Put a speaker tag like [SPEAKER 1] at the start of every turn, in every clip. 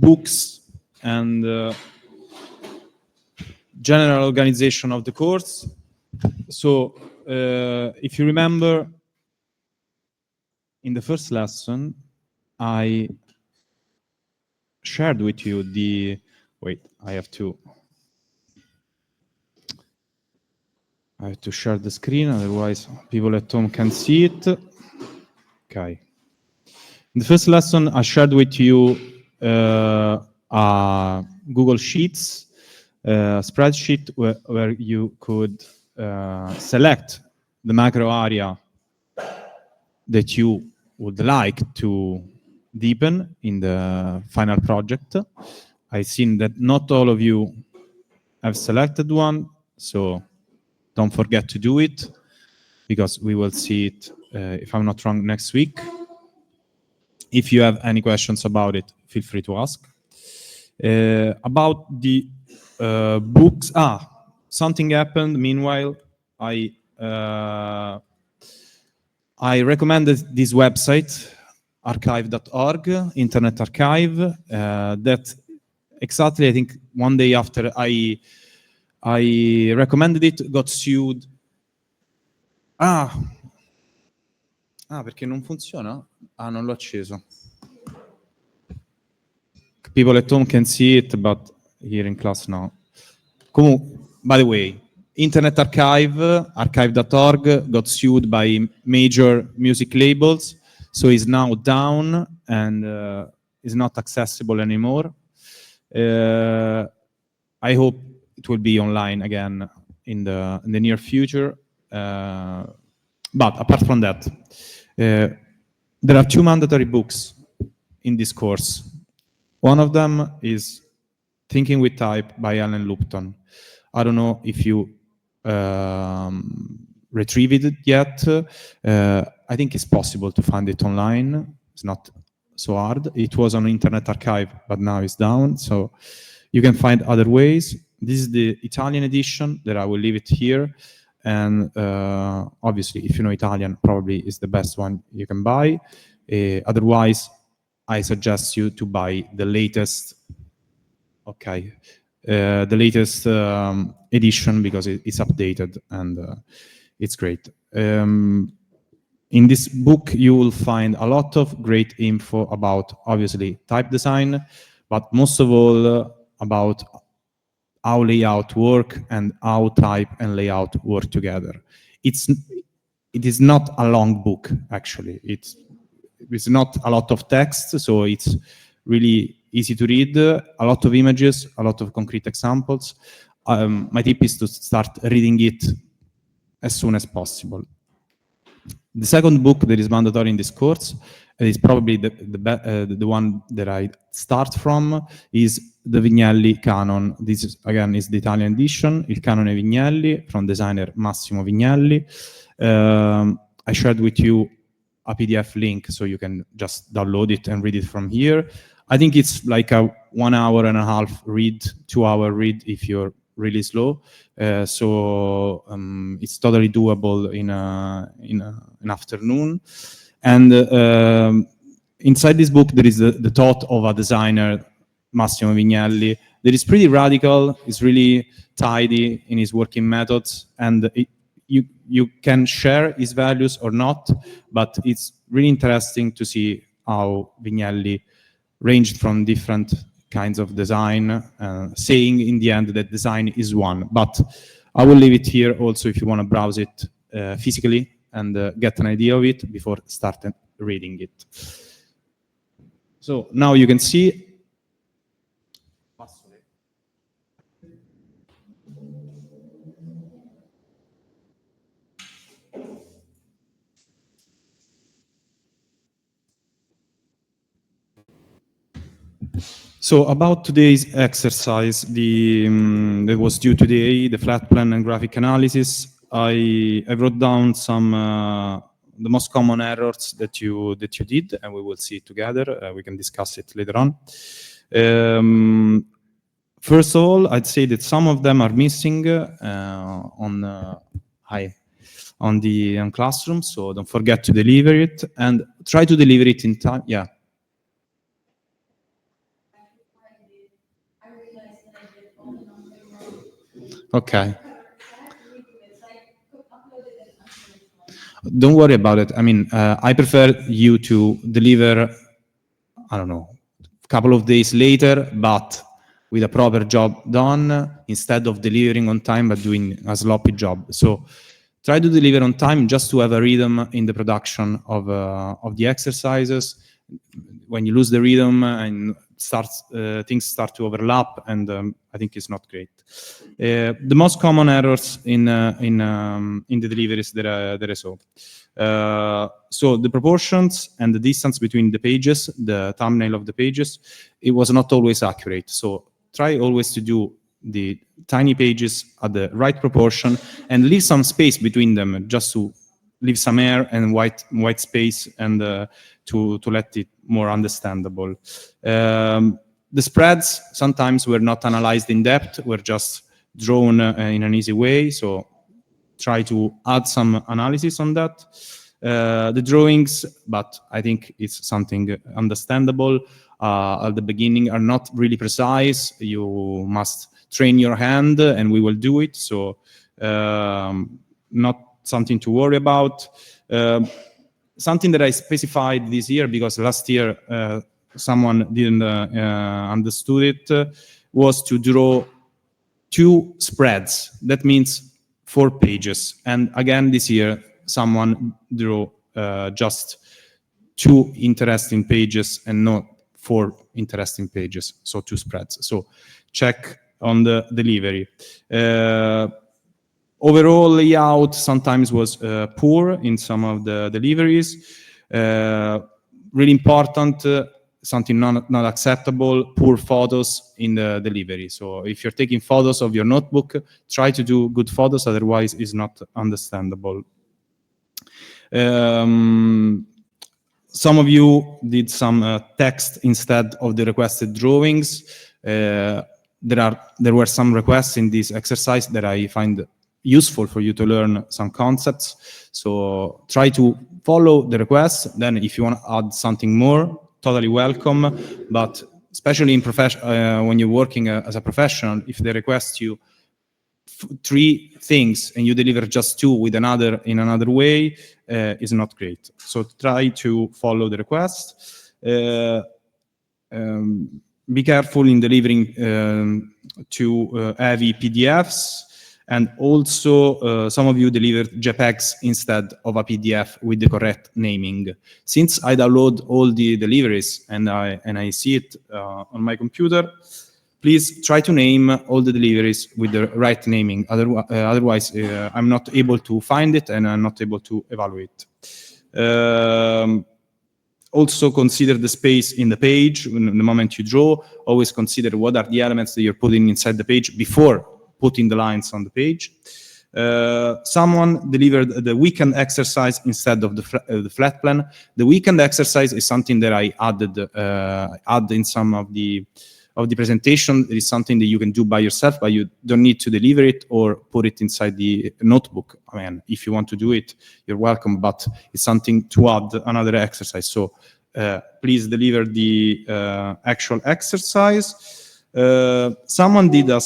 [SPEAKER 1] books and general organization of the course. So if you remember, in the first lesson, I shared with you the, wait, I have to share the screen, otherwise people at home can see it. Okay. In the first lesson, I shared with you a Google Sheets spreadsheet where you could select the macro area that you would like to deepen in the final project. I've seen that not all of you have selected one, so don't forget to do it, because we will see it, if I'm not wrong, next week. If you have any questions about it, feel free to ask. About the books, something happened. Meanwhile, I recommended this website, archive.org, Internet Archive, that exactly, I think, one day after I recommended it, got sued. Perché non funziona? Non l'ho acceso. People at home can see it, but here in class no. By the way, Internet Archive, archive.org, got sued by major music labels, so it's now down and is not accessible anymore. I hope it will be online again in the near future. But apart from that, there are 2 mandatory books in this course. One of them is Thinking with Type by Alan Lupton. I don't know if you retrieved it yet. I think it's possible to find it online. It's not so hard. It was on Internet Archive, but now it's down, so you can find other ways. This is the Italian edition that I will leave it here. And obviously, if you know Italian, probably is the best one you can buy. Otherwise, I suggest you to buy the latest, edition, because it's updated and it's great. In this book, you will find a lot of great info about, obviously, type design, but most of all about how layout work and how type and layout work together. It is not a long book, actually. It's not a lot of text, so it's really easy to read, a lot of images, a lot of concrete examples. My tip is to start reading it as soon as possible. The second book that is mandatory in this course, is probably the one that I start from, is the Vignelli Canon. This is, again, is the Italian edition, Il Canone Vignelli, from designer Massimo Vignelli. I shared with you a PDF link, so you can just download it and read it from here. I think it's like a 1 hour and a half read, 2 hour read if you're really slow. So it's totally doable in an afternoon. And inside this book, there is the thought of a designer, Massimo Vignelli, that is pretty radical, is really tidy in his working methods, and you can share his values or not, but it's really interesting to see how Vignelli ranged from different kinds of design, saying in the end that design is one. But I will leave it here also if you want to browse it physically and get an idea of it before starting reading it. So now you can see. So about today's exercise, that was due today, the flat plan and graphic analysis, I wrote down some the most common errors that you did, and we will see it together. We can discuss it later on. First of all, I'd say that some of them are missing on Classroom, so don't forget to deliver it and try to deliver it in time. Yeah. Okay. Don't worry about it. I mean, I prefer you to deliver, I don't know, a couple of days later, but with a proper job done instead of delivering on time but doing a sloppy job. So try to deliver on time just to have a rhythm in the production of the exercises. When you lose the rhythm and things start to overlap, and I think it's not great. The most common errors in the deliveries that I saw. So the proportions and the distance between the pages, the thumbnail of the pages, it was not always accurate. So try always to do the tiny pages at the right proportion and leave some space between them, just to leave some air and white space, and to let it more understandable. The spreads sometimes were not analyzed in depth, were just drawn in an easy way. So try to add some analysis on that. The drawings, but I think it's something understandable, at the beginning are not really precise. You must train your hand, and we will do it. So not something to worry about. Something that I specified this year, because last year someone didn't understood it, was to draw 2 spreads. That means 4 pages. And again, this year, someone drew just 2 interesting pages and not 4 interesting pages, so 2 spreads. So check on the delivery. Overall layout sometimes was poor in some of the deliveries. Really important, something not acceptable, poor photos in the delivery. So if you're taking photos of your notebook, try to do good photos, otherwise it's not understandable. Some of you did some text instead of the requested drawings. There were some requests in this exercise that I find useful for you to learn some concepts. So try to follow the requests. Then if you want to add something more, totally welcome. But especially in when you're working as a professional, if they request you 3 things and you deliver just 2 with in another way, is not great. So try to follow the request. Be careful in delivering to heavy PDFs. And also, some of you delivered JPEGs instead of a PDF with the correct naming. Since I download all the deliveries and I see it on my computer, please try to name all the deliveries with the right naming. Otherwise, I'm not able to find it and I'm not able to evaluate. Also consider the space in the page. In the moment you draw, always consider what are the elements that you're putting inside the page before putting the lines on the page. Someone delivered the weekend exercise instead of the flat plan. The weekend exercise is something that I add in some of the presentation. It is something that you can do by yourself, but you don't need to deliver it or put it inside the notebook. I mean, if you want to do it, you're welcome, but it's something to add another exercise. So please deliver the actual exercise. Someone did a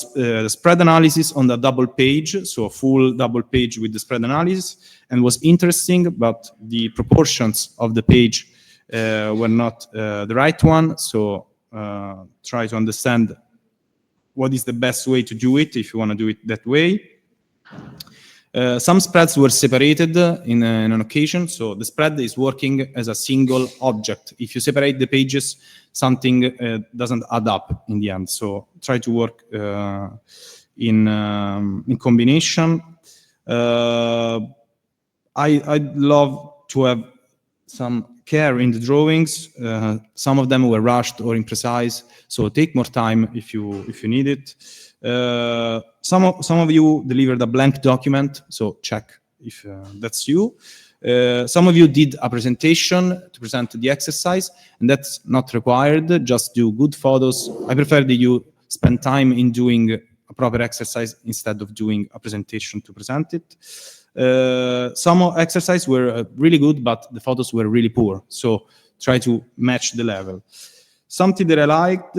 [SPEAKER 1] spread analysis on the double page, so a full double page with the spread analysis, and was interesting, but the proportions of the page were not the right one. So try to understand what is the best way to do it if you want to do it that way. Some spreads were separated in an occasion, so the spread is working as a single object. If you separate the pages, something doesn't add up in the end. So try to work in combination. I'd love to have some care in the drawings. Some of them were rushed or imprecise, so take more time if you need it. Some of you delivered a blank document, so check if that's you. Some of you did a presentation to present the exercise, and that's not required. Just do good photos. I prefer that you spend time in doing a proper exercise instead of doing a presentation to present it. Some exercises were really good, but the photos were really poor. So try to match the level. Something that I liked,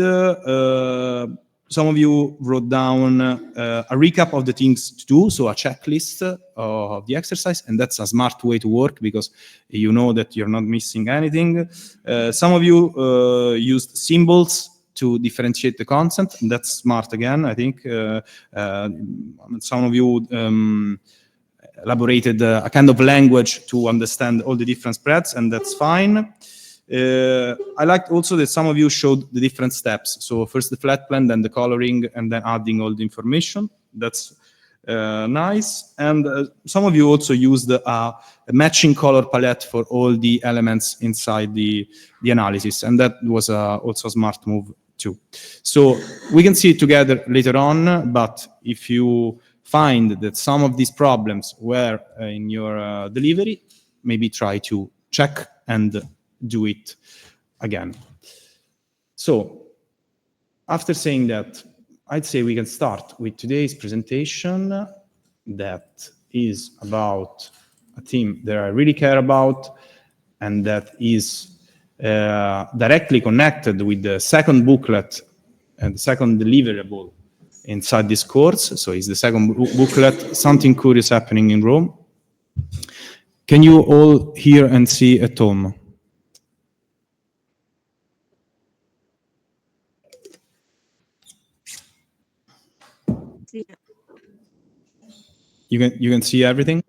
[SPEAKER 1] some of you wrote down a recap of the things to do, so a checklist of the exercise, and that's a smart way to work because you know that you're not missing anything. Some of you used symbols to differentiate the content, and that's smart again, I think. Some of you elaborated a kind of language to understand all the different spreads, and that's fine. I liked also that some of you showed the different steps. So first the flat plan, then the coloring, and then adding all the information. That's nice. And some of you also used a matching color palette for all the elements inside the analysis. And that was also a smart move too. So we can see it together later on, but if you find that some of these problems were in your delivery, maybe try to check and do it again. So after saying that, I'd say we can start with today's presentation that is about a theme that I really care about and that is directly connected with the second booklet and the second deliverable inside this course. So it's the second booklet, Something Curious Happening in Rome. Can you all hear and see at home? You can see everything?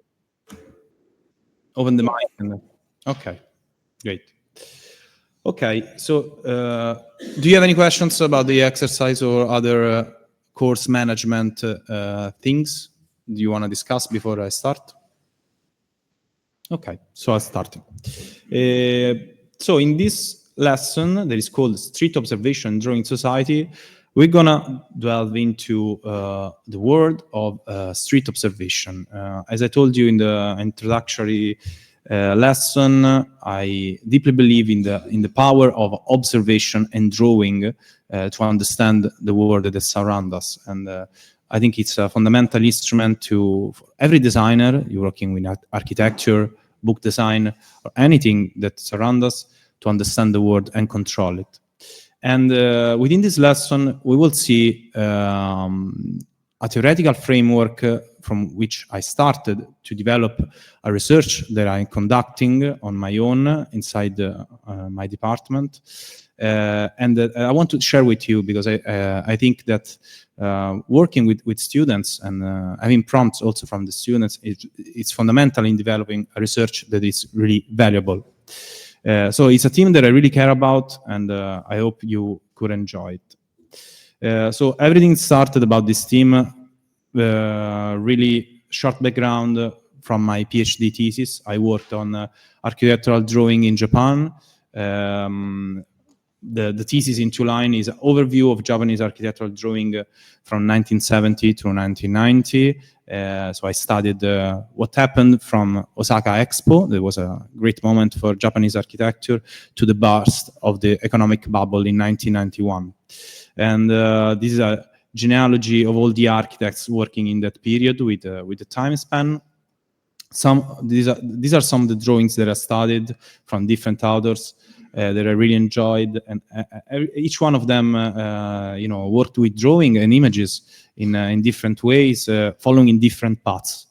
[SPEAKER 1] Open the mic. And, okay, great. Okay, so do you have any questions about the exercise or other course management things? Do you want to discuss before I start? Okay, so I'll start. So in this lesson that is called Street Observation Drawing Society, we're gonna delve into the world of street observation. As I told you in the introductory lesson, I deeply believe in the power of observation and drawing to understand the world that surrounds us. And I think it's a fundamental instrument for every designer, you're working with architecture, book design, or anything that surrounds us, to understand the world and control it. And within this lesson, we will see a theoretical framework from which I started to develop a research that I'm conducting on my own inside my department. And I want to share with you because I think that working with students and having prompts also from the students, it's fundamental in developing a research that is really valuable. So it's a team that I really care about, and I hope you could enjoy it. So everything started about this team, really short background from my PhD thesis. I worked on architectural drawing in Japan. The thesis in 2 lines is an overview of Japanese architectural drawing from 1970 to 1990. So I studied what happened from Osaka Expo. There was a great moment for Japanese architecture to the burst of the economic bubble in 1991. And this is a genealogy of all the architects working in that period with the time span. These are some of the drawings that I studied from different authors that I really enjoyed, and each one of them, worked with drawing and images in different ways, following in different paths.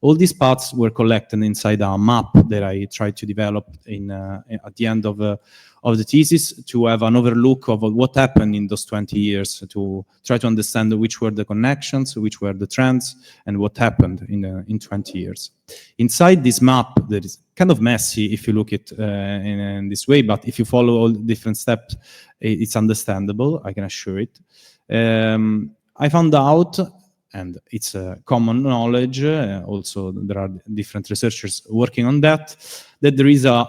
[SPEAKER 1] All these paths were collected inside a map that I tried to develop at the end of the thesis to have an overlook of what happened in those 20 years, to try to understand which were the connections, which were the trends, and what happened in 20 years. Inside this map, that is kind of messy if you look at it in this way, but if you follow all the different steps, it's understandable, I can assure it. I found out, and it's common knowledge, also there are different researchers working on that there is a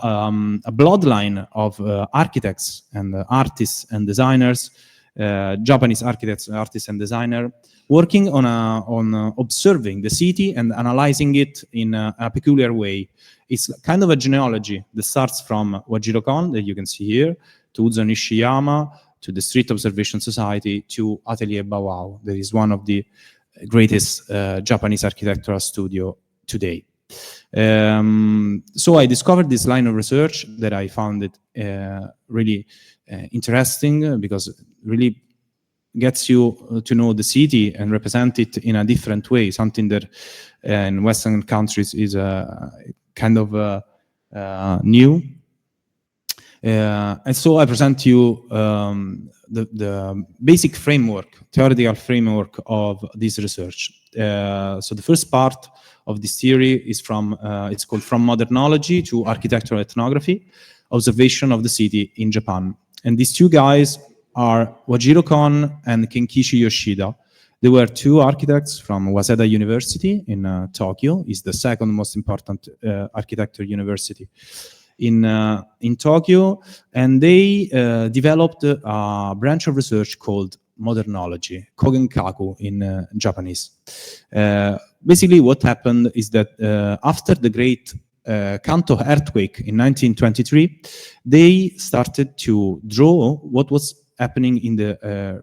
[SPEAKER 1] bloodline of architects and artists and designers, Japanese architects, artists and designers, working on observing the city and analyzing it in a peculiar way. It's kind of a genealogy that starts from Wajiro Kon, that you can see here, to Uzo Nishiyama, to the Street Observation Society, to Atelier Bawao. That is one of the greatest Japanese architectural studio today. So I discovered this line of research that I found it really interesting, because really gets you to know the city and represent it in a different way, something that in Western countries is kind of new. And so I present you the basic framework, theoretical framework of this research. So the first part of this theory is it's called From Modernology to Architectural Ethnography, Observation of the City in Japan. And these two guys are Wajiro Kon and Kenkichi Yoshida. They were two architects from Waseda University in Tokyo. It's the second most important architecture university in Tokyo, and they developed a branch of research called modernology, kogenkaku in Japanese. Basically, what happened is that after the great Kanto earthquake in 1923, they started to draw what was happening in the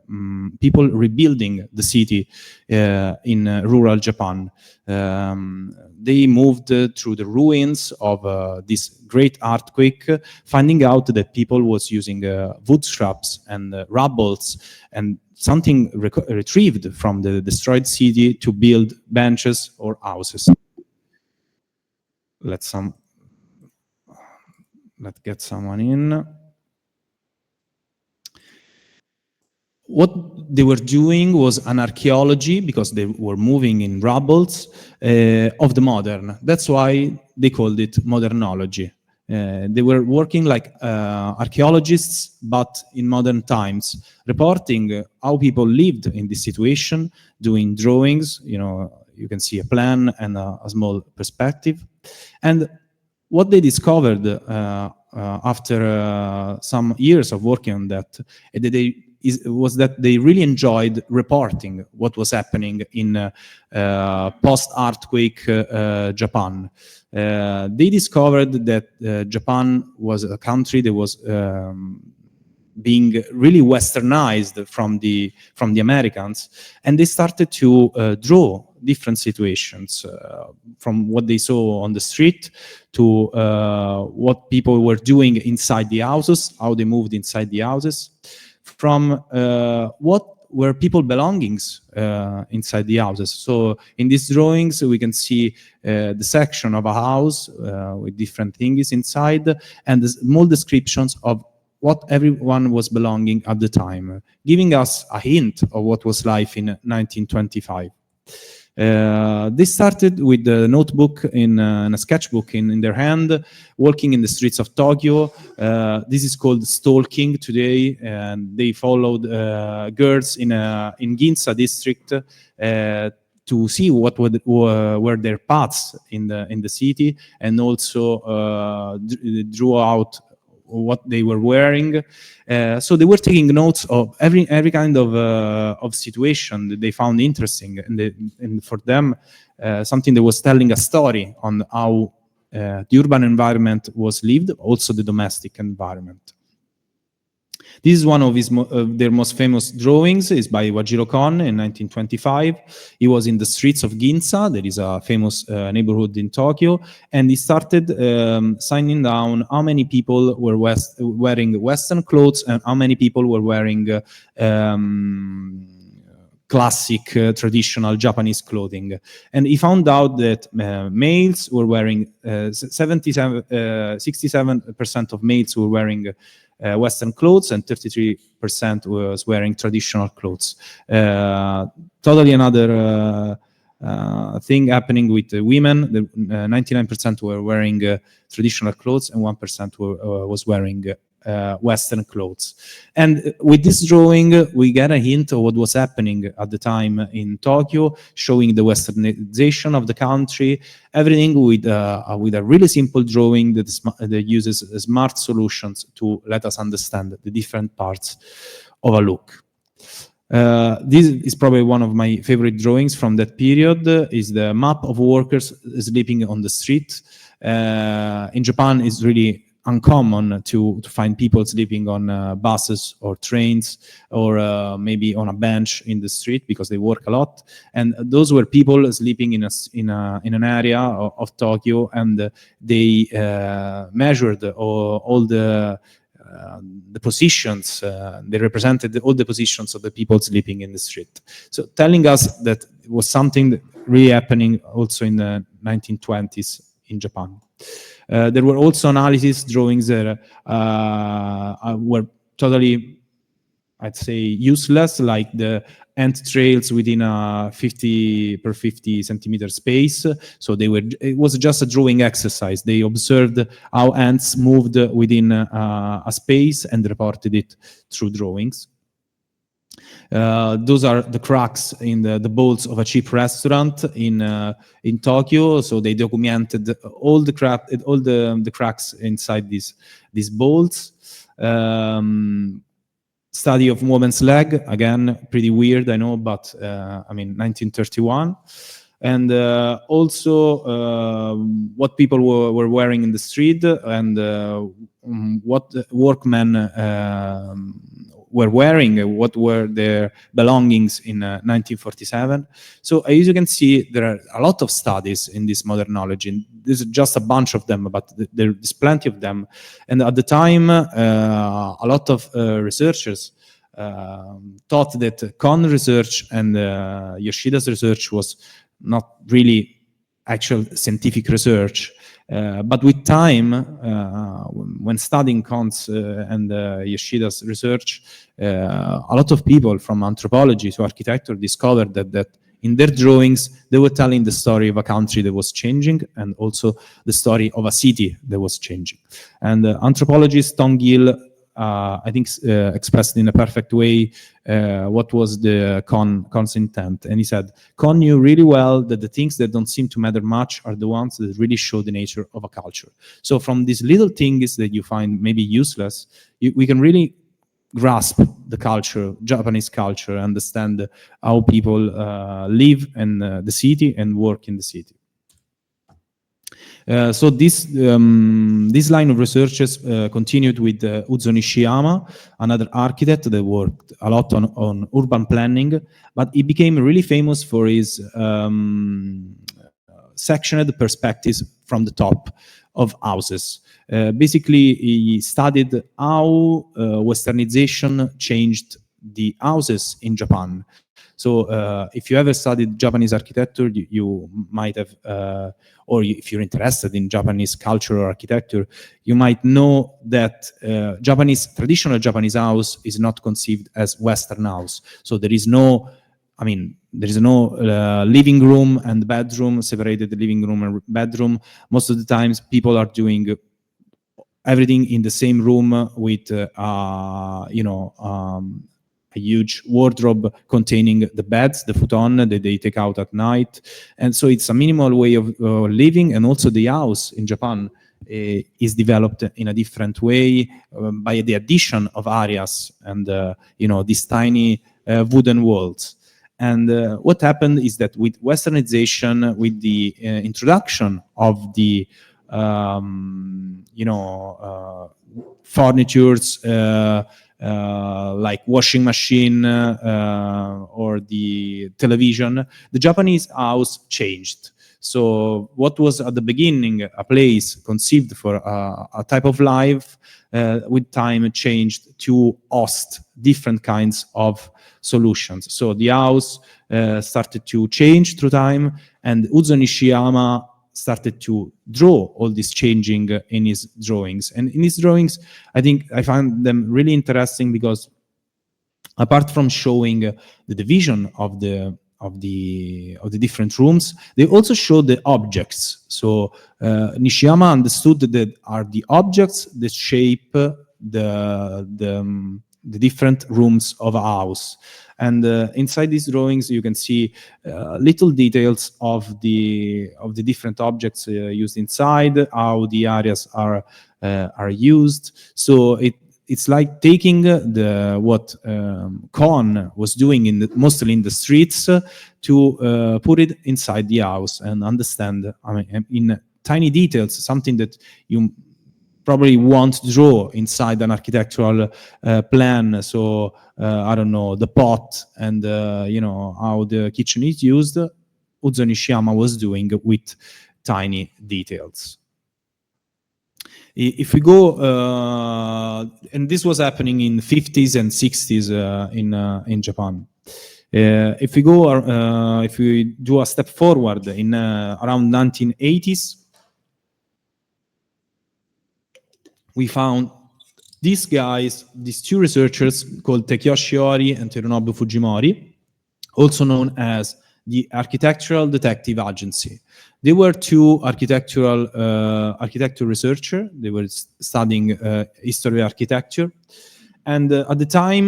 [SPEAKER 1] people rebuilding the city in rural Japan. They moved through the ruins of this great earthquake, finding out that people was using wood scraps and rubbles and something retrieved from the destroyed city to build benches or houses. Let's get someone in. What they were doing was an archaeology, because they were moving in rubbles of the modern. That's why they called it modernology. They were working like archaeologists, but in modern times, reporting how people lived in this situation, doing drawings. You can see a plan and a small perspective. And what they discovered after some years of working on that, was that they really enjoyed reporting what was happening in post-earthquake Japan. They discovered that Japan was a country that was being really westernized from the Americans, and they started to draw different situations from what they saw on the street to what people were doing inside the houses, how they moved inside the houses, from what were people belongings inside the houses. So in these drawings, we can see the section of a house with different things inside, and the small descriptions of what everyone was belonging at the time, giving us a hint of what was life in 1925. They started with a notebook and a sketchbook in their hand, walking in the streets of Tokyo. This is called stalking today, and they followed girls in Ginza district to see what were their paths in the city, and also drew out what they were wearing. So they were taking notes of every kind of situation that they found interesting, and for them, something that was telling a story on how the urban environment was lived, also the domestic environment. This is one of their most famous drawings. It's by Wajiro Kon in 1925. He was in the streets of Ginza. There is a famous neighborhood in Tokyo. And he started signing down how many people were wearing Western clothes and how many people were wearing classic, traditional Japanese clothing. And he found out that males were wearing 67% of males were wearing Western clothes, and 33% was wearing traditional clothes. Totally another thing happening with the women. 99% were wearing traditional clothes, and 1% was wearing Western clothes. And with this drawing, we get a hint of what was happening at the time in Tokyo, showing the westernization of the country, everything with a really simple drawing that uses smart solutions to let us understand the different parts of a look. This is probably one of my favorite drawings from that period, is the map of workers sleeping on the street. In Japan, it's really uncommon to find people sleeping on buses or trains, or maybe on a bench in the street, because they work a lot. And those were people sleeping in an area of Tokyo, and they measured all the the positions. They represented all the positions of the people sleeping in the street. So telling us that it was something that really happening also in the 1920s in Japan. There were also analysis drawings that were totally, I'd say, useless, like the ant trails within a 50 per 50 centimeter space. So it was just a drawing exercise. They observed how ants moved within a space and reported it through drawings. Those are the cracks in the bowls of a cheap restaurant in Tokyo. So they documented all the cracks inside these bowls. Study of woman's leg, again, pretty weird, I know, but I mean, 1931. And also what people were wearing in the street and what workmen were wearing, what were their belongings in 1947. So as you can see, there are a lot of studies in this modern knowledge, and this is just a bunch of them, but there's plenty of them. And at the time, a lot of researchers thought that Kohn research and Yoshida's research was not really actual scientific research. But with time, when studying Kohn's and Yoshida's research, a lot of people from anthropology to architecture discovered that in their drawings, they were telling the story of a country that was changing and also the story of a city that was changing. And anthropologist Tom Gill, I think, expressed in a perfect way what was the Kohn's intent. And he said, Kohn knew really well that the things that don't seem to matter much are the ones that really show the nature of a culture. So from these little things that you find maybe useless, we can really grasp the culture, Japanese culture, understand how people live in the city and work in the city. So this line of researches continued with Uzo Nishiyama, another architect that worked a lot on urban planning, but he became really famous for his sectioned perspectives from the top of houses. Basically, he studied how Westernization changed the houses in Japan. So if you ever studied Japanese architecture, you might have, or if you're interested in Japanese culture or architecture, you might know that traditional Japanese house is not conceived as Western house. So there is no living room and bedroom, separated living room and bedroom. Most of the times people are doing everything in the same room with, a huge wardrobe containing the beds, the futon that they take out at night. And so it's a minimal way of living, and also the house in Japan is developed in a different way by the addition of areas and, these tiny wooden walls. And what happened is that with Westernization, with the introduction of the, furnitures, like washing machine or the television, the Japanese house changed. So what was at the beginning a place conceived for a type of life, with time changed to host different kinds of solutions. So the house started to change through time, and Uzo Nishiyama started to draw all this changing in his drawings. And in his drawings, I think I find them really interesting because apart from showing the division of the different rooms, they also show the objects. So Nishiyama understood that are the objects that shape the different rooms of a house. And inside these drawings, you can see little details of the different objects used inside, how the areas are used. So it's like taking what Kohn was doing mostly in the streets to put it inside the house and understand, in tiny details, something that you probably won't draw inside an architectural plan. So I don't know, the pot and how the kitchen is used. Uzo Nishiyama was doing with tiny details. If we go, and this was happening in 50s and 60s in Japan. If we go, if we do a step forward in around 1980s, we found these guys, these two researchers called Takeyoshi Ori and Terunobu Fujimori, also known as the Architectural Detective Agency. They were two architecture researchers. They were studying history of architecture. And at the time,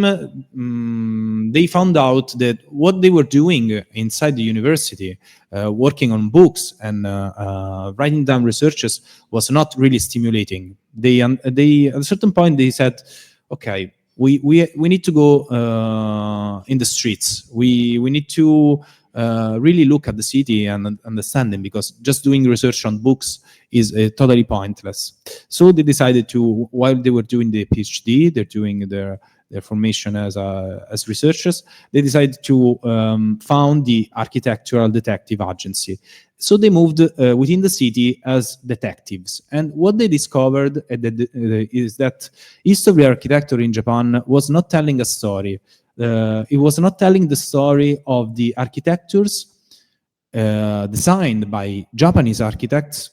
[SPEAKER 1] they found out that what they were doing inside the university, working on books and writing down researches, was not really stimulating. They at a certain point they said, okay, we need to go in the streets. We need to really look at the city and understand them, because just doing research on books is totally pointless. So they decided to, while they were doing the PhD, they're doing their formation as researchers, they decided to found the Architectural Detective Agency. So they moved within the city as detectives. And what they discovered is that history of architecture in Japan was not telling a story. It was not telling the story of the architectures designed by Japanese architects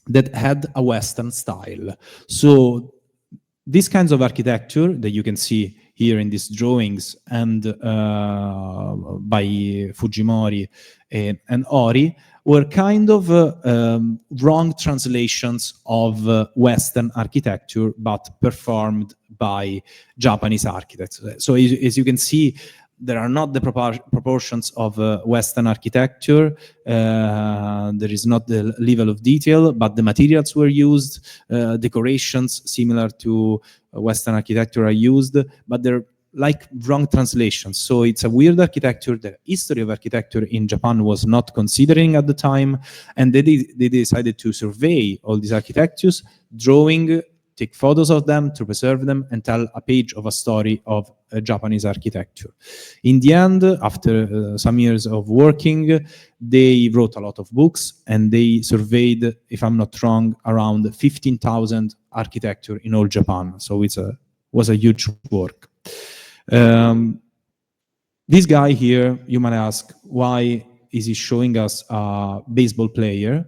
[SPEAKER 1] that had a Western style. So these kinds of architecture that you can see here in these drawings and by Fujimori and Ori were kind of wrong translations of Western architecture, but performed by Japanese architects. So as you can see, there are not the proportions of Western architecture. There is not the level of detail, but the materials were used. Decorations similar to Western architecture are used, but they're like wrong translations. So it's a weird architecture. The history of architecture in Japan was not considering at the time, and they decided to survey all these architectures, drawing, take photos of them to preserve them, and tell a page of a story of Japanese architecture. In the end, after some years of working, they wrote a lot of books, and they surveyed, if I'm not wrong, around 15,000 architecture in all Japan. So it was a huge work. This guy here, you might ask, why is he showing us a baseball player?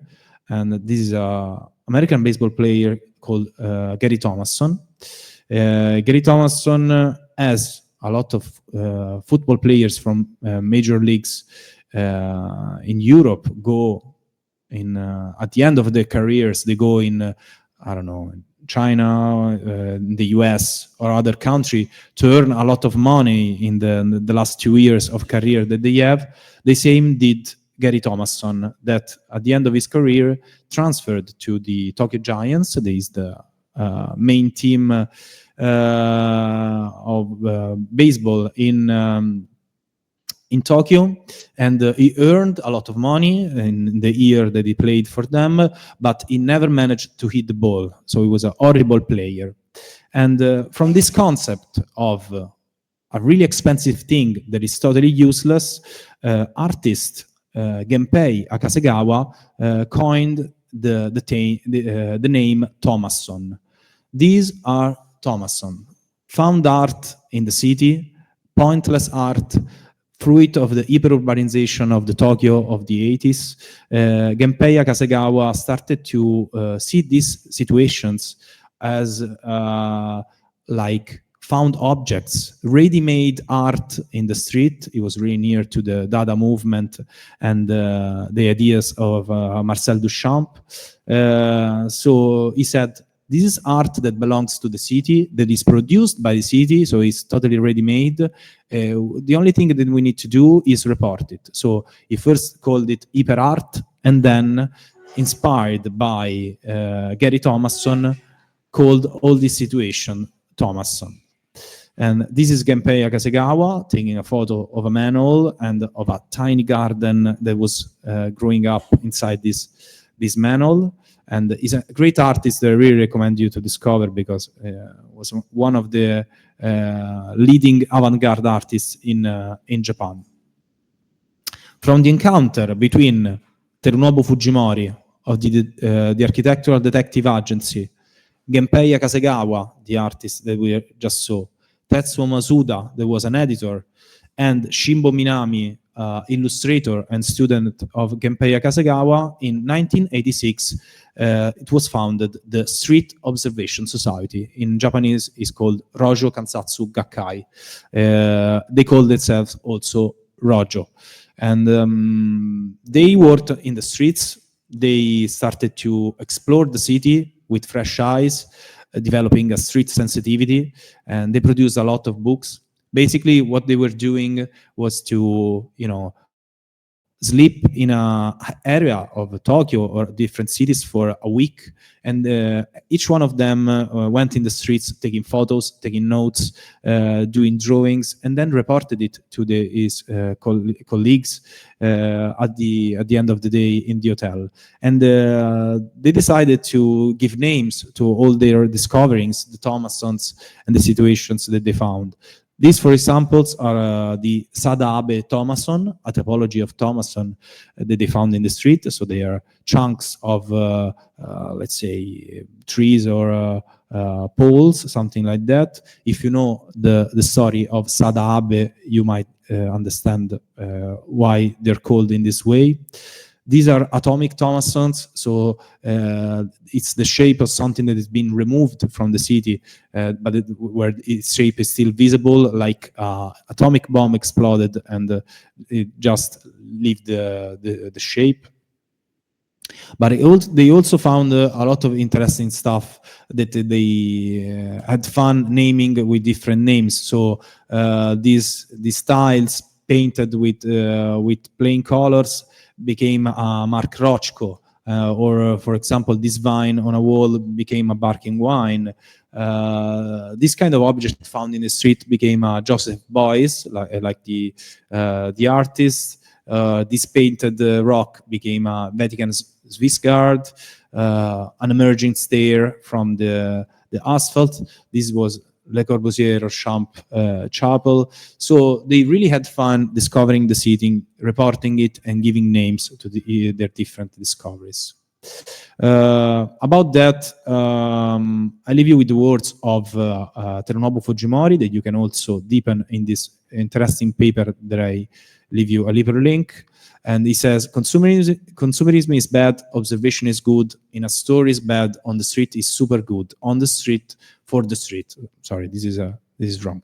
[SPEAKER 1] And this is an American baseball player called Gary Thomasson. Gary Thomasson has a lot of football players from major leagues in Europe go in at the end of their careers. They go in I don't know, China, the US, or other country to earn a lot of money in the last 2 years of career that they have. The same did Gary Thomasson, that at the end of his career transferred to the Tokyo Giants. That is the main team of baseball in Tokyo, and he earned a lot of money in the year that he played for them, but he never managed to hit the ball. So he was a horrible player. And from this concept of a really expensive thing that is totally useless, artist Genpei Akasegawa coined the name Thomasson. These are Thomasson. Found art in the city, pointless art, fruit of the hyperurbanization of the Tokyo of the 80s. Genpei Akasegawa started to see these situations as like found objects, ready-made art in the street. It was really near to the Dada movement and the ideas of Marcel Duchamp. So he said, this is art that belongs to the city, that is produced by the city, so it's totally ready-made. The only thing that we need to do is report it. So he first called it hyper art, and then, inspired by Gary Thomasson, called all this situation Thomasson. And this is Genpei Akasegawa taking a photo of a manhole and of a tiny garden that was growing up inside this manhole. And he's a great artist that I really recommend you to discover, because was one of the leading avant-garde artists in Japan. From the encounter between Terunobu Fujimori of the architectural detective agency, Genpei Kasegawa, the artist that we just saw, Tetsuo Masuda, that was an editor, and Shimbo Minami, illustrator and student of Genpei Kasegawa, in 1986, it was founded the Street Observation Society. In Japanese, it's called Rojo Kansatsu Gakkai. They called themselves also Rojo. And they worked in the streets. They started to explore the city with fresh eyes, developing a street sensitivity, and they produced a lot of books. Basically, what they were doing was to, sleep in a area of Tokyo or different cities for a week, and each one of them went in the streets, taking photos, taking notes, doing drawings, and then reported it to his colleagues at the end of the day in the hotel. And they decided to give names to all their discoveries, the Thomassons, and the situations that they found. These, for examples, are the Sada-Abe Thomasson, a typology of Thomasson that they found in the street. So they are chunks of, let's say, trees or poles, something like that. If you know the story of Sada-Abe, you might understand why they're called in this way. These are atomic Thomassons, so it's the shape of something that has been removed from the city, but where its shape is still visible, like atomic bomb exploded and it just left the shape. But they also found a lot of interesting stuff that they had fun naming with different names. So these tiles painted with plain colors became a Mark Rothko, or for example, this vine on a wall became a barking wine. This kind of object found in the street became a Joseph Beuys, like the artist. This painted rock became a Vatican Swiss Guard, an emerging stair from the asphalt. This was Le Corbusier or Champ Chapel. So they really had fun discovering the city, reporting it, and giving names to their different discoveries. About that, I leave you with the words of Terunobu Fujimori, that you can also deepen in this interesting paper that I leave you a little link. And he says, consumerism is bad, observation is good, in a store is bad, on the street is super good, on the street, for the street. Sorry, this is wrong.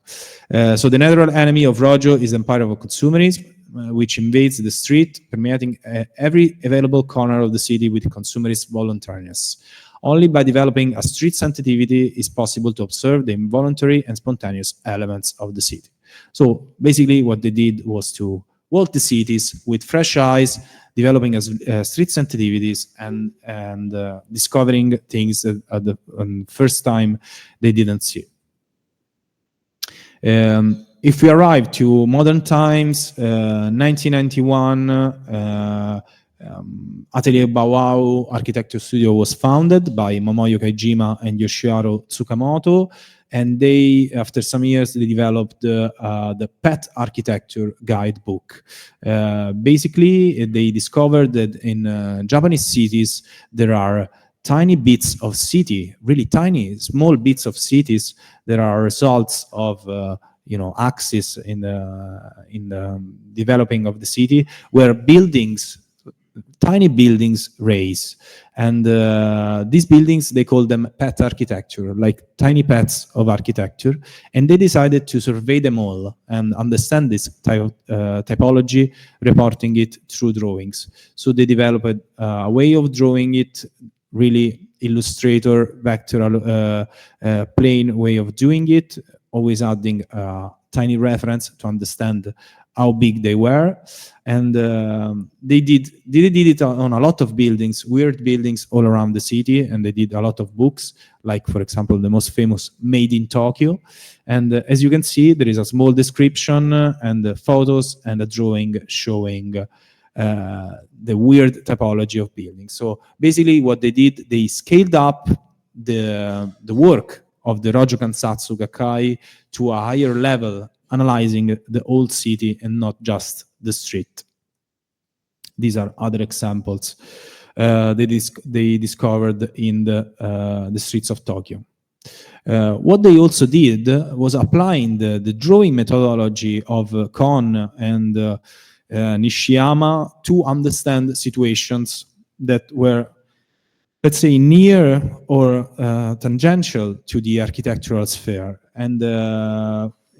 [SPEAKER 1] So the natural enemy of Rojo is the empire of consumerism, which invades the street, permeating every available corner of the city with consumerist voluntariness. Only by developing a street sensitivity is possible to observe the involuntary and spontaneous elements of the city. So basically what they did was to walk the cities with fresh eyes, developing street sensitivities and discovering things that at the first time they didn't see. If we arrive to modern times, 1991, Atelier Bauau Architecture Studio was founded by Momoyo Kaijima and Yoshiharu Tsukamoto, and they, after some years, they developed the Pet Architecture Guidebook. Basically, they discovered that in Japanese cities there are tiny bits of city, really tiny, small bits of cities that are results of axis in the developing of the city, where tiny buildings raise, and these buildings, they call them pet architecture, like tiny pets of architecture, and they decided to survey them all and understand this typology, reporting it through drawings. So they developed a way of drawing it, really Illustrator, vectoral, plain way of doing it, always adding a tiny reference to understand how big they were. And they did it on a lot of buildings, weird buildings all around the city, and they did a lot of books, like, for example, the most famous Made in Tokyo. And as you can see, there is a small description and photos and a drawing showing the weird typology of buildings. So basically what they did, they scaled up the work of the Rojo Kansatsu Gakkai to a higher level, analyzing the old city and not just the street. These are other examples. they discovered in the streets of Tokyo. What they also did was applying the drawing methodology of Kon and Nishiyama to understand situations that were, let's say, near or tangential to the architectural sphere. And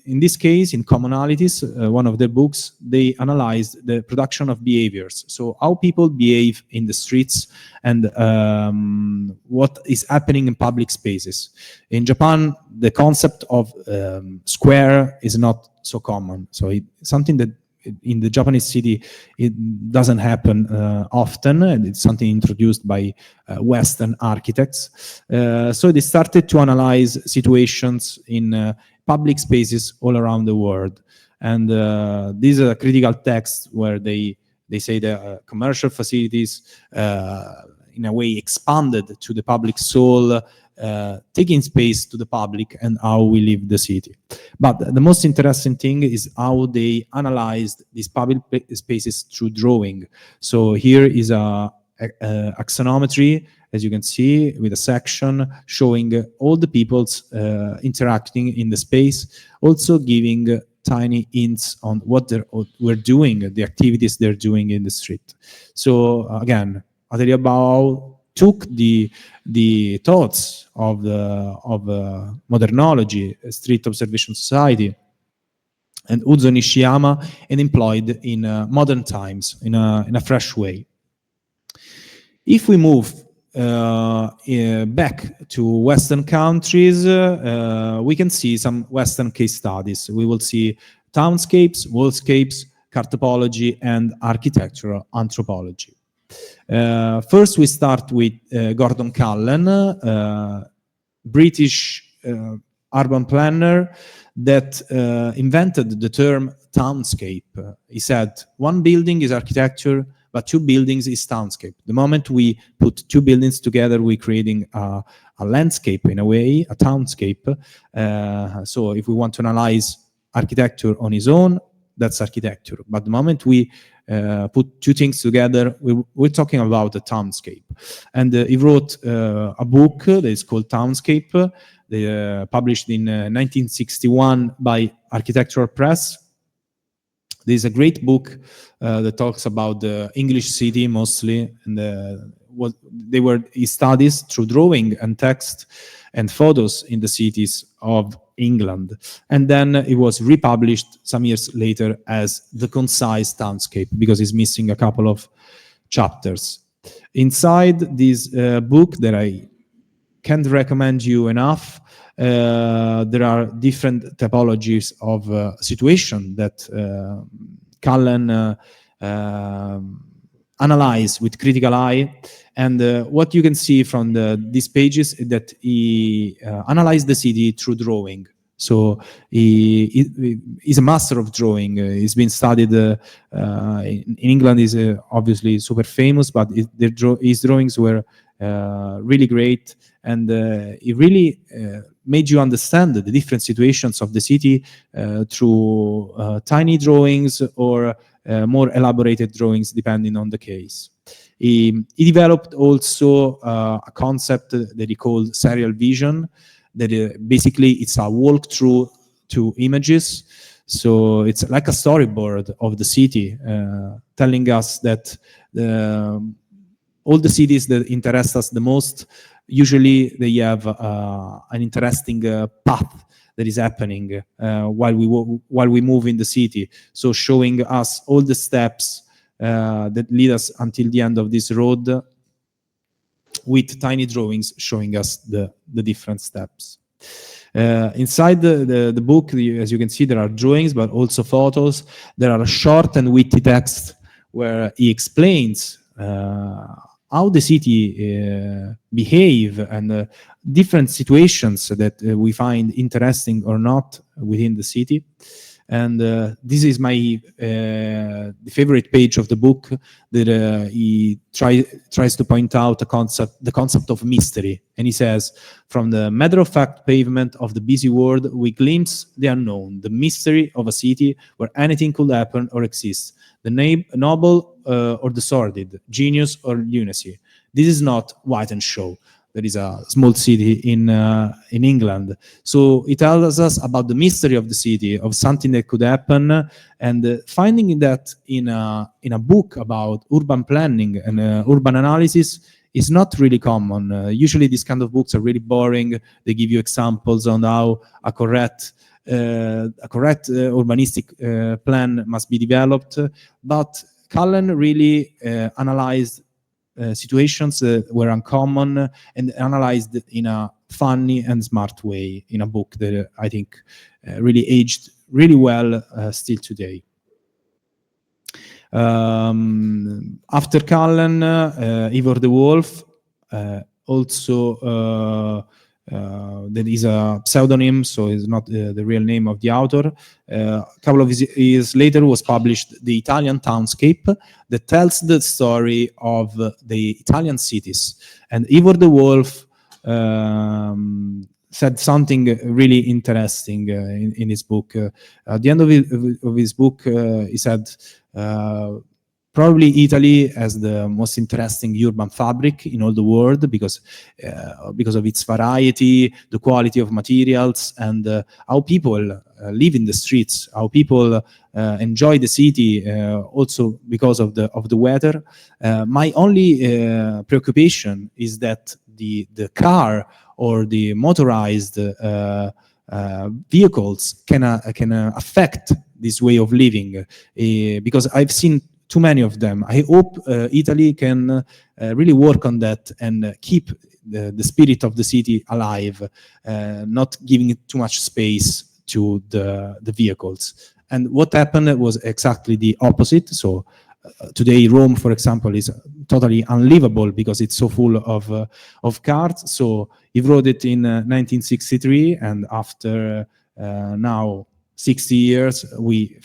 [SPEAKER 1] in this case, in Commonalities, one of their books, they analyzed the production of behaviors. So how people behave in the streets and what is happening in public spaces. In Japan, the concept of square is not so common. So it's something that in the Japanese city, it doesn't happen often, and it's something introduced by Western architects. So they started to analyze situations in public spaces all around the world. And these are critical texts where they say that commercial facilities, in a way, expanded to the public soul, taking space to the public and how we live the city. But the most interesting thing is how they analyzed these public spaces through drawing. So here is a axonometry, as you can see, with a section showing all the peoples interacting in the space, also giving tiny hints on what we're doing, the activities they're doing in the street. So again, Atelier Bauhaus took the thoughts of modernology, street observation society, and Uzo Nishiyama, and employed in modern times in a fresh way. If we move back to Western countries, we can see some Western case studies. We will see townscapes, wallscapes, cartopology, and architectural anthropology. First, we start with Gordon Cullen, British urban planner that invented the term townscape. He said, one building is architecture, but two buildings is townscape. The moment we put two buildings together, we're creating a landscape, in a way, a townscape. So if we want to analyze architecture on its own, that's architecture. But the moment we put two things together, we're talking about a townscape. And he wrote a book that is called Townscape, published in 1961 by Architectural Press. There's a great book that talks about the English city mostly, and what they were his studies through drawing and text and photos in the cities of England. And then it was republished some years later as The Concise Townscape, because it's missing a couple of chapters. Inside this book that I can't recommend you enough, there are different typologies of situation that Cullen analyzed with critical eye. And what you can see from these pages is that he analyzed the city through drawing. So he's a master of drawing. He's been studied in England. Is obviously super famous, but his drawings were really great, and it really made you understand the different situations of the city through tiny drawings or more elaborated drawings, depending on the case. He developed also a concept that he called serial vision, that basically it's a walkthrough to images. So it's like a storyboard of the city, telling us that all the cities that interest us the most, usually they have an interesting path that is happening while we move in the city. So showing us all the steps that lead us until the end of this road, with tiny drawings showing us the different steps. Inside the book, as you can see, there are drawings, but also photos. There are short and witty texts where he explains how the city behave and different situations that we find interesting or not within the city. And this is my favorite page of the book, that he tries to point out the concept of mystery. And he says, from the matter-of-fact pavement of the busy world, we glimpse the unknown, the mystery of a city where anything could happen or exist, the noble or the sordid, genius or lunacy. This is not Whitenshaw. That is a small city in England. So it tells us about the mystery of the city, of something that could happen, and finding that in a book about urban planning and urban analysis is not really common. Usually these kind of books are really boring. They give you examples on how a correct urbanistic plan must be developed, but Cullen really analyzed situations were uncommon and analyzed in a funny and smart way in a book that I think really aged really well still today. After Cullen, Ivor the Wolf, also there is a pseudonym, so it's not the real name of the author. A couple of years later was published The Italian Townscape, that tells the story of the Italian cities. And Ivor the Wolf said something really interesting in his book. At the end of his book, he said, probably Italy has the most interesting urban fabric in all the world because of its variety, the quality of materials, and how people live in the streets, how people enjoy the city, also because of the weather. My only preoccupation is that the car or the motorized vehicles can affect this way of living, because I've seen too many of them. I hope Italy can really work on that and keep the spirit of the city alive, not giving it too much space to the vehicles. And what happened was exactly the opposite. So today Rome, for example, is totally unlivable because it's so full of cars. So he wrote it in 1963, and after now 60 years, we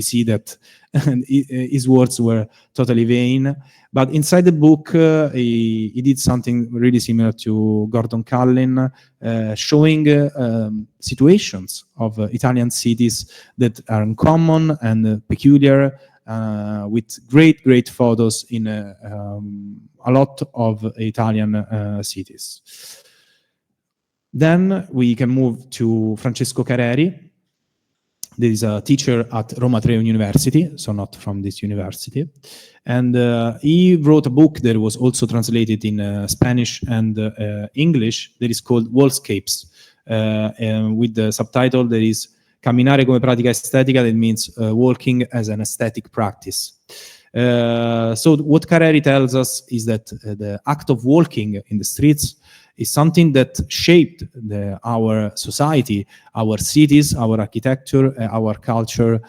[SPEAKER 1] see that his words were totally vain. But inside the book, he did something really similar to Gordon Cullen, showing situations of Italian cities that are uncommon and peculiar, with great photos in a lot of Italian cities. Then we can move to Francesco Careri. There is a teacher at Roma Tre University, so not from this university. And he wrote a book that was also translated in Spanish and English that is called Wallscapes, with the subtitle that is Camminare come pratica estetica, that means walking as an aesthetic practice. So what Careri tells us is that the act of walking in the streets is something that shaped our society, our cities, our architecture, our culture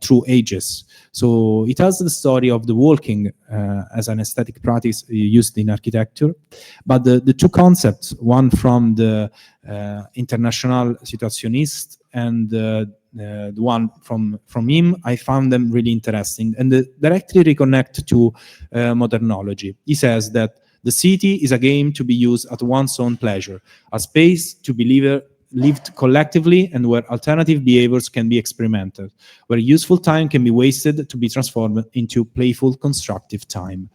[SPEAKER 1] through ages. So it tells the story of the walking as an aesthetic practice used in architecture. But the two concepts, one from the International Situationist and the one from him, I found them really interesting and directly reconnect to modernology. He says that the city is a game to be used at one's own pleasure, a space to be lived collectively and where alternative behaviors can be experimented, where useful time can be wasted to be transformed into playful, constructive time.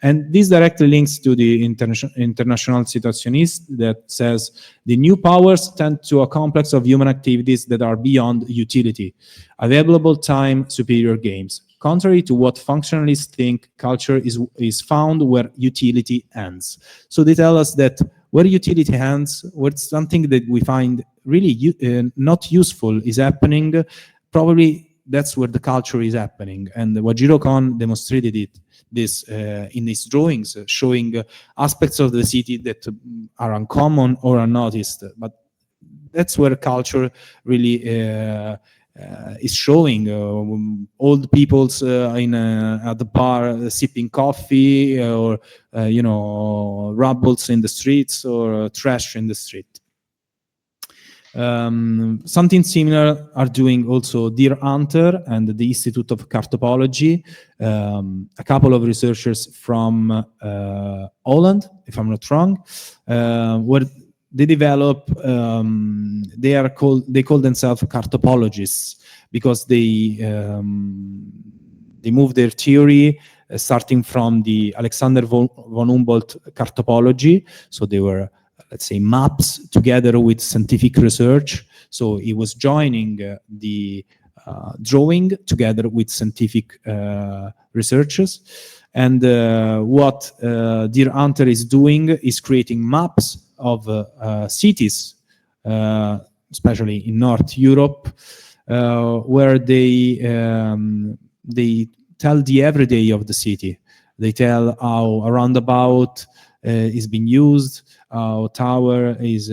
[SPEAKER 1] And this directly links to the International Situationist that says the new powers tend to a complex of human activities that are beyond utility, available time, superior games. Contrary to what functionalists think, culture is found where utility ends. So they tell us that where utility ends, where something that we find really not useful is happening, probably that's where the culture is happening. And Wajiro Kon demonstrated this in his drawings, showing aspects of the city that are uncommon or unnoticed. But that's where culture really is showing old people's at the bar sipping coffee, or rubbles in the streets, or trash in the street. Something similar are doing also Deer Hunter and the Institute of Cartopology, a couple of researchers from Holland, if I'm not wrong, where they develop, they call themselves cartopologists because they move their theory starting from the Alexander von Humboldt cartopology. So they were, let's say, maps together with scientific research. So he was joining the drawing together with scientific researchers. And what Deer Hunter is doing is creating maps of cities, especially in North Europe, where they tell the everyday of the city. They tell how a roundabout is being used, how tower is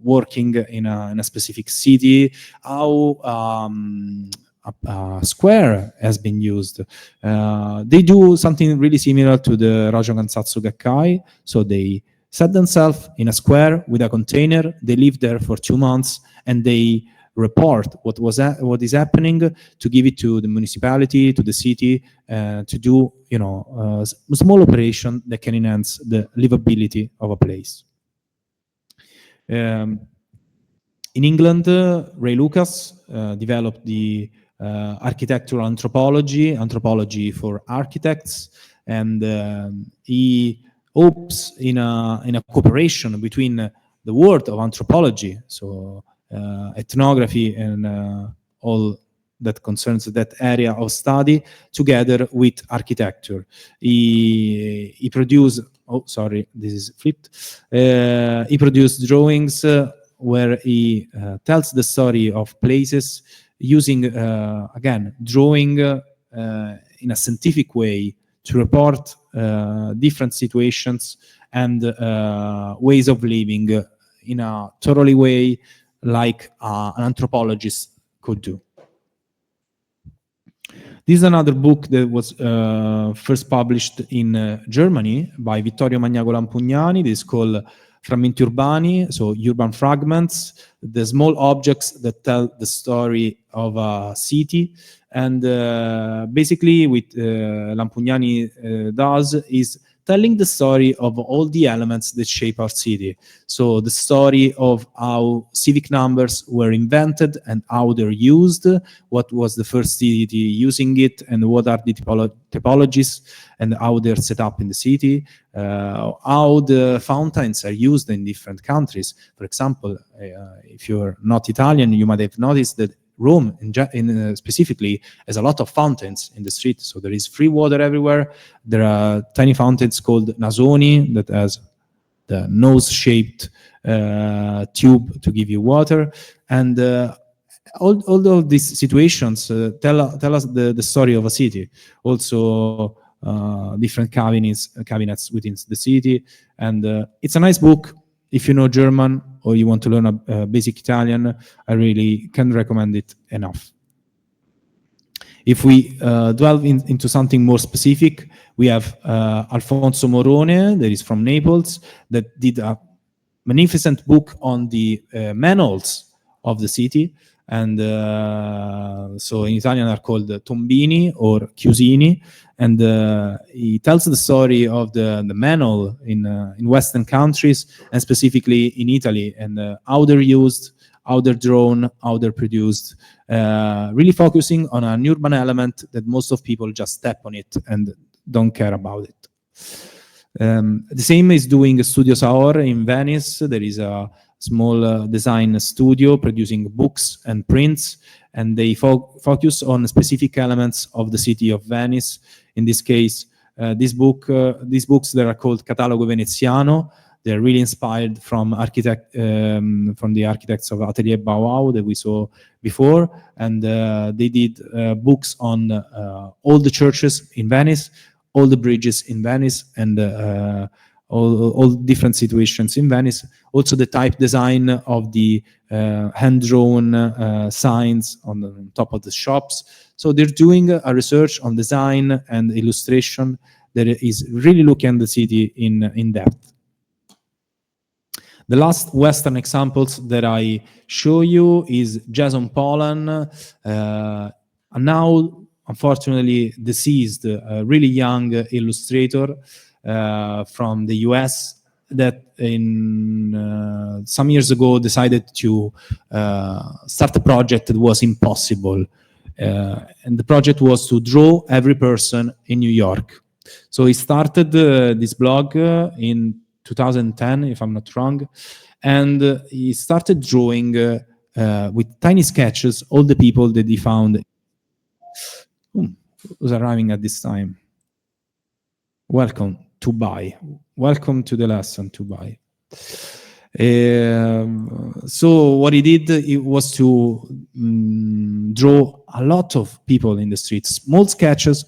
[SPEAKER 1] working in a specific city, how a square has been used. They do something really similar to the Rajogansatsu Gakkai. So they set themselves in a square with a container. They live there for 2 months and they report what is happening, to give it to the municipality, to the city, to do a small operation that can enhance the livability of a place. In England, Ray Lucas developed the architectural anthropology for architects, and he hopes in a cooperation between the world of anthropology, so ethnography and all that concerns that area of study, together with architecture. He produced, oh sorry, this is flipped. He produced drawings where he tells the story of places using, again, drawing in a scientific way to report different situations and ways of living in a thoroughly way, like an anthropologist could do. This is another book that was first published in Germany by Vittorio Magnago Lampugnani. This is called Frammenti Urbani, so urban fragments, the small objects that tell the story of a city. And basically what Lampugnani does is telling the story of all the elements that shape our city. So the story of how civic numbers were invented and how they're used, what was the first city using it, and what are the typologies and how they're set up in the city, how the fountains are used in different countries. For example, if you're not Italian, you might have noticed that Rome, specifically, has a lot of fountains in the street. So there is free water everywhere. There are tiny fountains called nasoni that has the nose-shaped tube to give you water. And all of these situations tell us the story of a city. Also, different cabinets within the city. And it's a nice book. If you know German or you want to learn a basic Italian, I really can recommend it enough. If we delve into something more specific, we have Alfonso Morone, that is from Naples, that did a magnificent book on the manuals of the city. And so in Italian are called tombini or chiusini, and he tells the story of the manual in Western countries, and specifically in Italy, and how they're used, how they're drawn, how they're produced, really focusing on an urban element that most of people just step on it and don't care about it. The same is doing Studio03 in Venice. There is a small design studio producing books and prints, and they focus on specific elements of the city of Venice. In this case, these books that are called Catalogo Veneziano, they're really inspired from the architects of Atelier Bauhaus that we saw before, and they did books on all the churches in Venice, all the bridges in Venice, and all different situations in Venice. Also the type design of the hand-drawn signs on the top of the shops. So they're doing a research on design and illustration that is really looking at the city in depth. The last Western examples that I show you is Jason Pollan, now unfortunately deceased, a really young illustrator from the US that some years ago decided to start a project that was impossible. And the project was to draw every person in New York. So he started this blog in 2010, if I'm not wrong, and he started drawing with tiny sketches all the people that he found. Who's arriving at this time? Welcome to buy. Welcome to the lesson to buy. So what he did, it was to draw a lot of people in the streets, small sketches,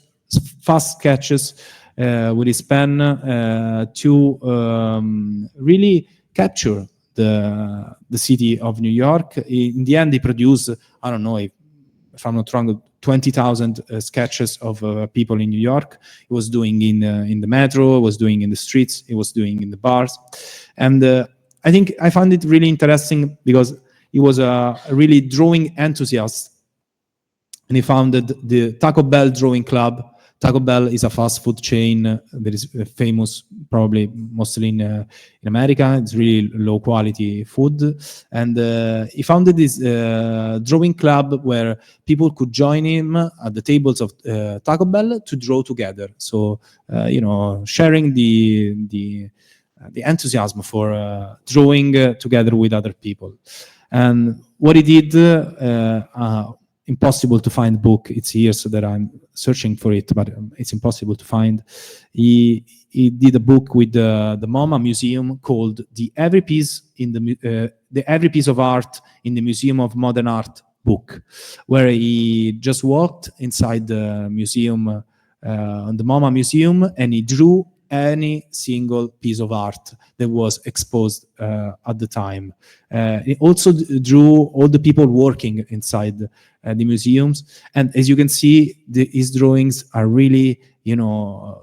[SPEAKER 1] fast sketches with his pen to really capture the city of New York. In the end, he produced, I don't know, if I'm not wrong, 20,000 sketches of people in New York. He was doing in the metro, was doing in the streets, he was doing in the bars. And I think I found it really interesting because he was a really drawing enthusiast. And he founded the Taco Bell Drawing Club. Taco Bell is a fast food chain that is famous probably mostly in America. It's really low quality food. And he founded this drawing club where people could join him at the tables of Taco Bell to draw together. So, sharing the enthusiasm for drawing together with other people. And what he did, impossible to find book. It's here so that I'm searching for it, but it's impossible to find. He did a book with the MoMA Museum called "The Every Piece of Art in the Museum of Modern Art" book, where he just walked inside the museum, the MoMA Museum, and he drew any single piece of art that was exposed at the time. He also drew all the people working inside the museums. And as you can see, his drawings are really,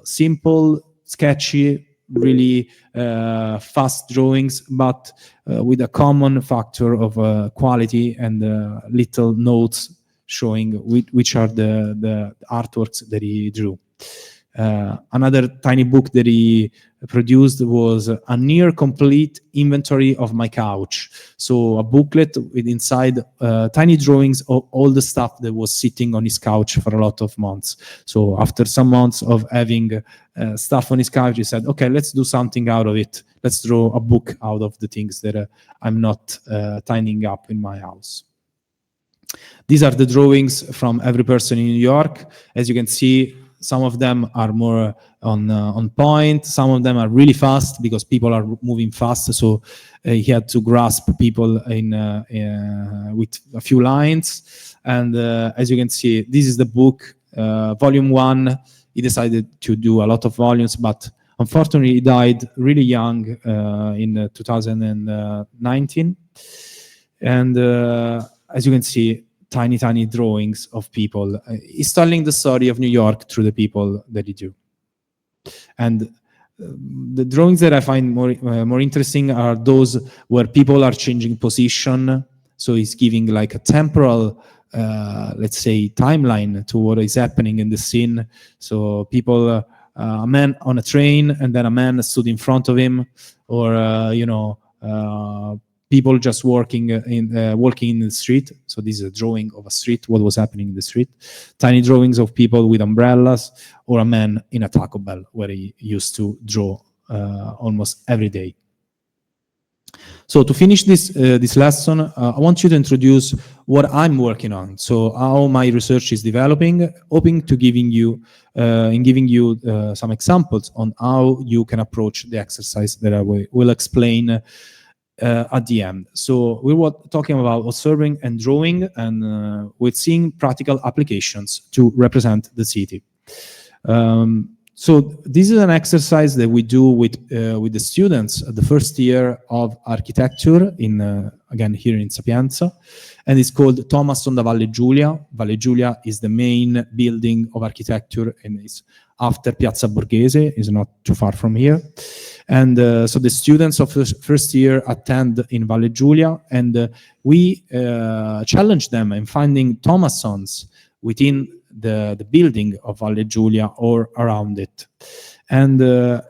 [SPEAKER 1] simple, sketchy, really fast drawings, but with a common factor of quality and little notes showing which are the artworks that he drew. Another tiny book that he produced was a near complete inventory of my couch. So a booklet with inside tiny drawings of all the stuff that was sitting on his couch for a lot of months. So after some months of having stuff on his couch, he said, okay, let's do something out of it. Let's draw a book out of the things that I'm not tidying up in my house. These are the drawings from every person in New York. As you can see, some of them are more on point. Some of them are really fast because people are moving fast. So he had to grasp people with a few lines. And as you can see, this is the book, volume 1. He decided to do a lot of volumes, but unfortunately he died really young in 2019. And as you can see, tiny drawings of people. He's telling the story of New York through the people that he drew. And the drawings that I find more interesting are those where people are changing position. So he's giving like a temporal, let's say, timeline to what is happening in the scene. So people, a man on a train, and then a man stood in front of him, or people just walking in the street. So this is a drawing of a street, what was happening in the street. Tiny drawings of people with umbrellas, or a man in a Taco Bell, where he used to draw almost every day. So to finish this lesson, I want you to introduce what I'm working on. So how my research is developing, hoping to giving you some examples on how you can approach the exercise that I will explain at the end. So we were talking about observing and drawing, and with seeing practical applications to represent the city. So this is an exercise that we do with the students at the first year of architecture again here in Sapienza, and it's called Thomasson da Valle Giulia. Valle Giulia is the main building of architecture, and it's after Piazza Borghese, is not too far from here. And so the students of first year attend in Valle Giulia, and we challenge them in finding Thomassons within the building of Valle Giulia or around it. And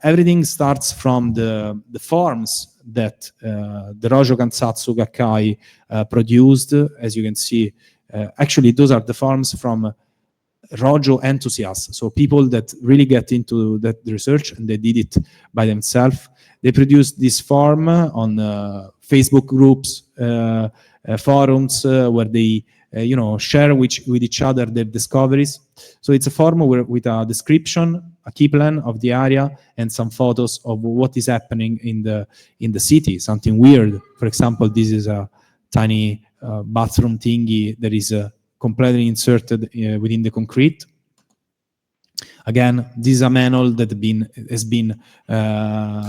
[SPEAKER 1] everything starts from the forms that the Rojo Kansatsu Gakkai produced. As you can see, actually those are the forms from Rojo enthusiasts, so people that really get into that research and they did it by themselves. They produced this form on Facebook groups, forums, where they share with each other their discoveries. So it's a form with a description, a key plan of the area, and some photos of what is happening in the city. Something weird. For example, this is a tiny bathroom thingy that is completely inserted within the concrete. Again, this is a manhole that has been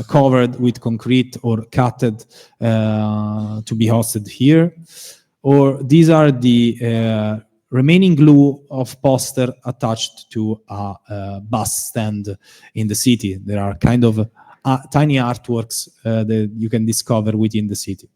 [SPEAKER 1] covered with concrete or cutted to be hosted here. Or these are the remaining glue of poster attached to a bus stand in the city. There are kind of tiny artworks that you can discover within the city.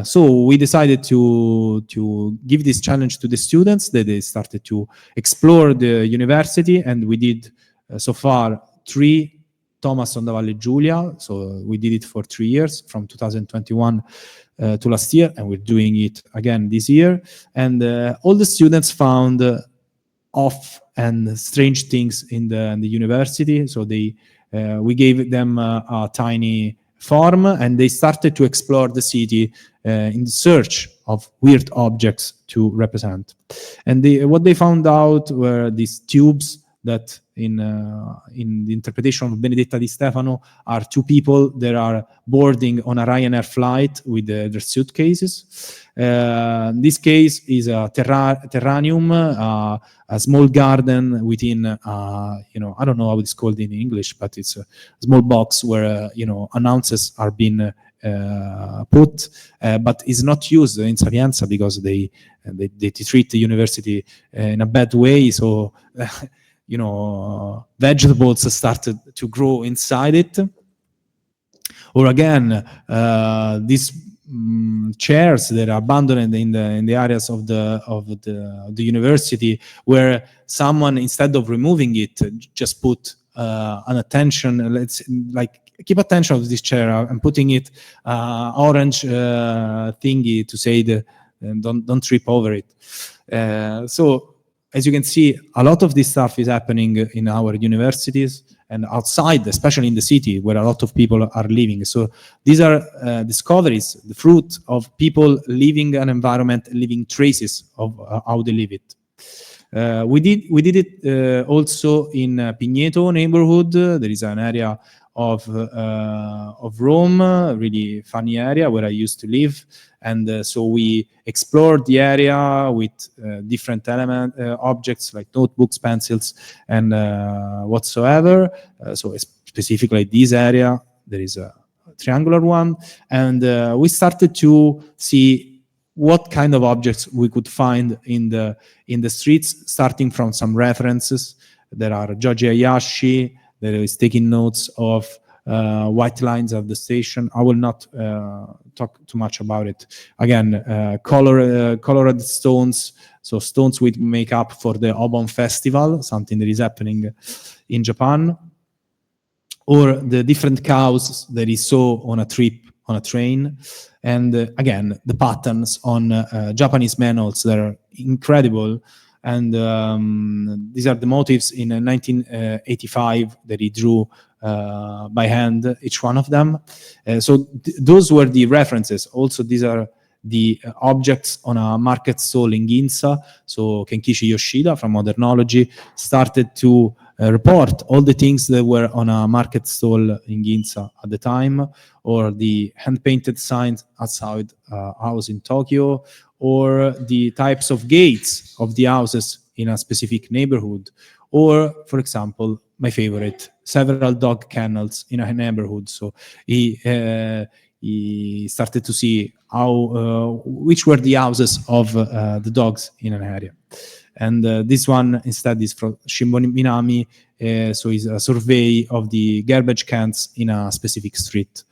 [SPEAKER 1] So we decided to give this challenge to the students, that they started to explore the university, and we did so far 3 Thomas on the Valle Giulia. So we did it for 3 years, from 2021 to last year, and we're doing it again this year. And all the students found off and strange things in the university. So we gave them a tiny form, and they started to explore the city in search of weird objects to represent. And what they found out were these tubes that in the interpretation of Benedetta Di Stefano are 2 people that are boarding on a Ryanair flight with their suitcases. This case is a terrarium, a small garden within, I don't know how it's called in English, but it's a small box where, announces are being put, but is not used in Sapienza because they treat the university in a bad way. So, vegetables started to grow inside it. Or again, these chairs that are abandoned in the areas of the university, where someone, instead of removing it, just put an attention. Let's keep attention of this chair and putting it orange thingy to say don't trip over it. So as you can see, a lot of this stuff is happening in our universities and outside, especially in the city where a lot of people are living. So these are discoveries, the fruit of people living an environment, leaving traces of how they live it. We did it also in Pigneto neighborhood. There is an area of Rome, a really funny area where I used to live. And so we explored the area with different objects like notebooks, pencils, and whatsoever. So specifically this area, there is a triangular one. And we started to see what kind of objects we could find in the streets, starting from some references. There are Joji Hayashi, that is taking notes of white lines of the station. I will not talk too much about it. Again, colored stones, so stones with makeup for the Obon Festival, something that is happening in Japan. Or the different cows that he saw on a trip on a train. And again, the patterns on Japanese manholes that are incredible. And these are the motifs in 1985 that he drew by hand, each one of them. So those were the references. Also, these are the objects on a market stall in Ginza. So Kenkichi Yoshida from Modernology started to report all the things that were on a market stall in Ginza at the time, or the hand-painted signs outside a house in Tokyo, or the types of gates of the houses in a specific neighborhood, or, for example, my favorite, several dog kennels in a neighborhood. So he started to see how which were the houses of the dogs in an area. And this one instead is from Shimboni Minami, so it's a survey of the garbage cans in a specific street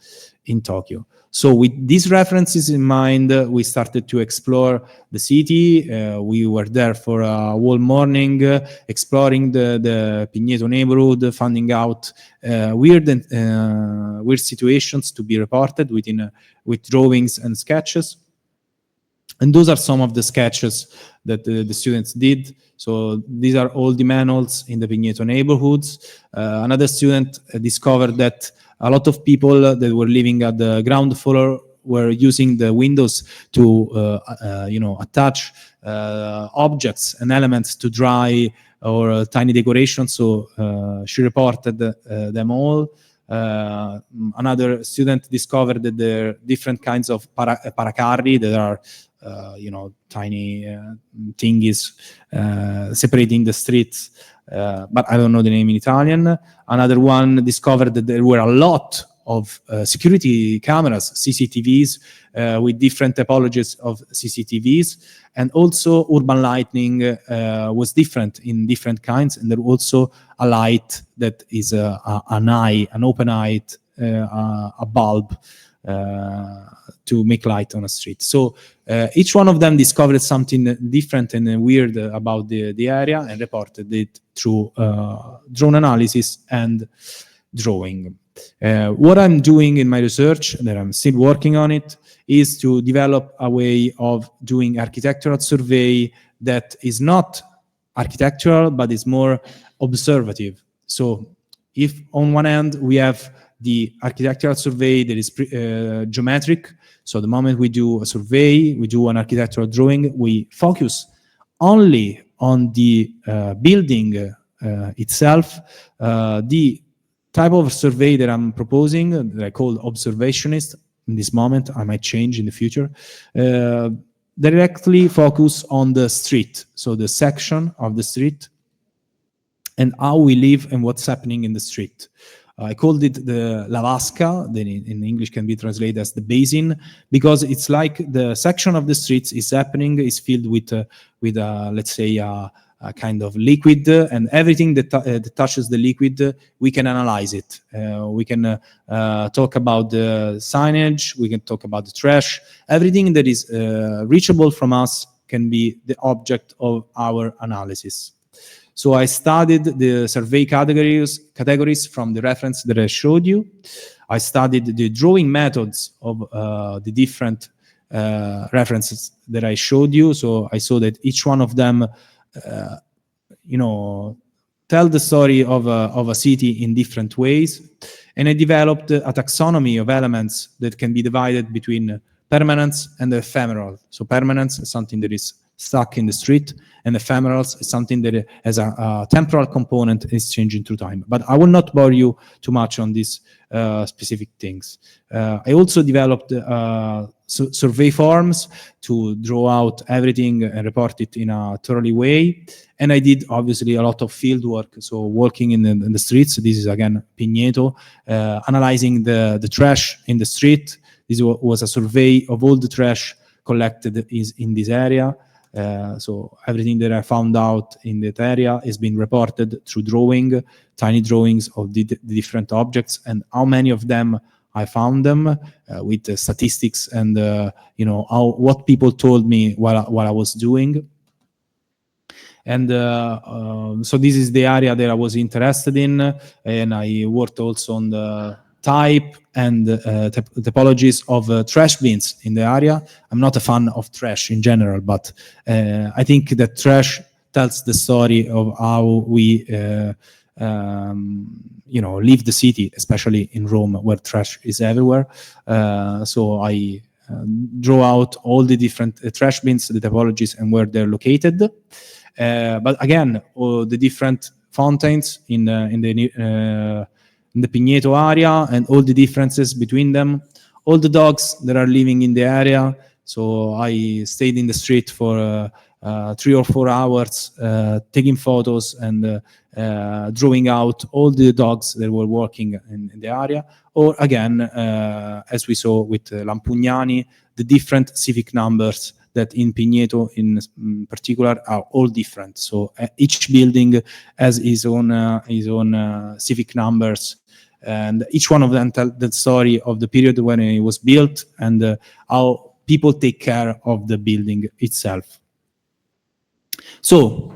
[SPEAKER 1] in Tokyo. So with these references in mind, we started to explore the city. We were there for a whole morning, exploring the Pigneto neighborhood, finding out weird situations to be reported with drawings and sketches. And those are some of the sketches that the students did. So these are all the manholes in the Vigneto neighborhoods. Another student discovered that a lot of people that were living at the ground floor were using the windows to attach objects and elements to dry or tiny decorations. So she reported them all. Another student discovered that there are different kinds of paracarri that are tiny thingies separating the streets, but I don't know the name in Italian. Another one discovered that there were a lot of security cameras, CCTVs, with different typologies of CCTVs, and also urban lighting was different in different kinds, and there was also a light that is an open eye, a bulb to make light on a street. So each one of them discovered something different and weird about the area and reported it through drone analysis and drawing. What I'm doing in my research, that I'm still working on it, is to develop a way of doing architectural survey that is not architectural, but is more observative. So if on one end we have the architectural survey that is geometric, so the moment we do a survey, we do an architectural drawing, we focus only on the building itself. The type of survey that I'm proposing, that I call observationist, in this moment, I might change in the future, directly focus on the street, so the section of the street, and how we live and what's happening in the street. I called it the La Vasca, that in English can be translated as the basin, because it's like the section of the streets is filled with let's say, a kind of liquid, and everything that touches the liquid, we can analyze it. We can talk about the signage, we can talk about the trash. Everything that is reachable from us can be the object of our analysis. So I studied the survey categories from the reference that I showed you. I studied the drawing methods of the different references that I showed you. So I saw that each one of them tell the story of a city in different ways. And I developed a taxonomy of elements that can be divided between permanence and ephemeral. So permanence is something that is stuck in the street, and ephemerals is something that has a temporal component and is changing through time. But I will not bore you too much on these specific things. I also developed survey forms to draw out everything and report it in a thoroughly way. And I did obviously a lot of field work, so walking in the streets. This is again Vigneto, analyzing the trash in the street. This was a survey of all the trash collected in this area. So everything that I found out in that area is being reported through drawing, tiny drawings of the different objects, and how many of them I found them with statistics and what people told me while I was doing. And so this is the area that I was interested in, and I worked also on the type and typologies of trash bins in the area. I'm not a fan of trash in general, but I think that trash tells the story of how we leave the city, especially in Rome, where trash is everywhere. So I draw out all the different trash bins, the typologies, and where they're located. But again, all the different fountains in the Vigneto area and all the differences between them, all the dogs that are living in the area. So I stayed in the street for 3 or 4 hours, taking photos and drawing out all the dogs that were working in the area. Or again, as we saw with Lampugnani, the different civic numbers that in Vigneto in particular are all different. So each building has his own civic numbers, and each one of them tell the story of the period when it was built and how people take care of the building itself. So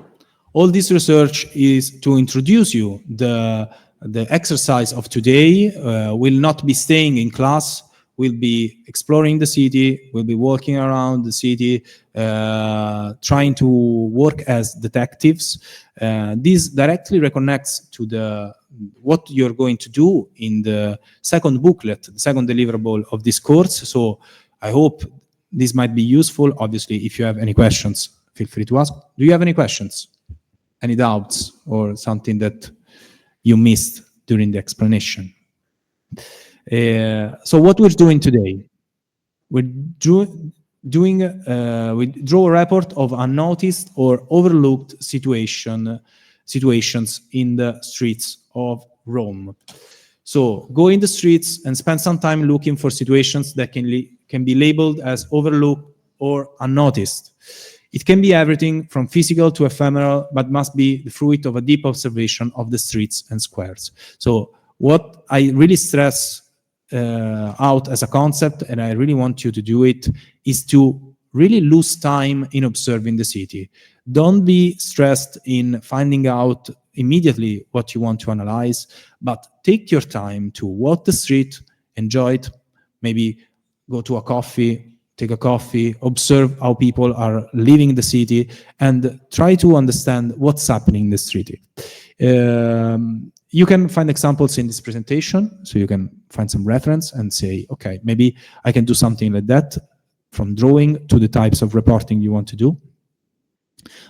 [SPEAKER 1] all this research is to introduce you. The exercise of today will not be staying in class. will be exploring the city, will be walking around the city, trying to work as detectives. This directly reconnects to what you're going to do in the second booklet, the second deliverable of this course. So I hope this might be useful. Obviously, if you have any questions, feel free to ask. Do you have any questions? Any doubts or something that you missed during the explanation? So what we're doing today, we draw a report of unnoticed or overlooked situations in the streets of Rome. So go in the streets and spend some time looking for situations that can be labeled as overlooked or unnoticed. It can be everything from physical to ephemeral, but must be the fruit of a deep observation of the streets and squares. So what I really stress out as a concept, and I really want you to do it, is to really lose time in observing the city. Don't be stressed in finding out immediately what you want to analyze, but take your time to walk the street, enjoy it, maybe go to a coffee, take a coffee, observe how people are living in the city, and try to understand what's happening in the city. You can find examples in this presentation, so you can find some reference and say, okay, maybe I can do something like that, from drawing to the types of reporting you want to do.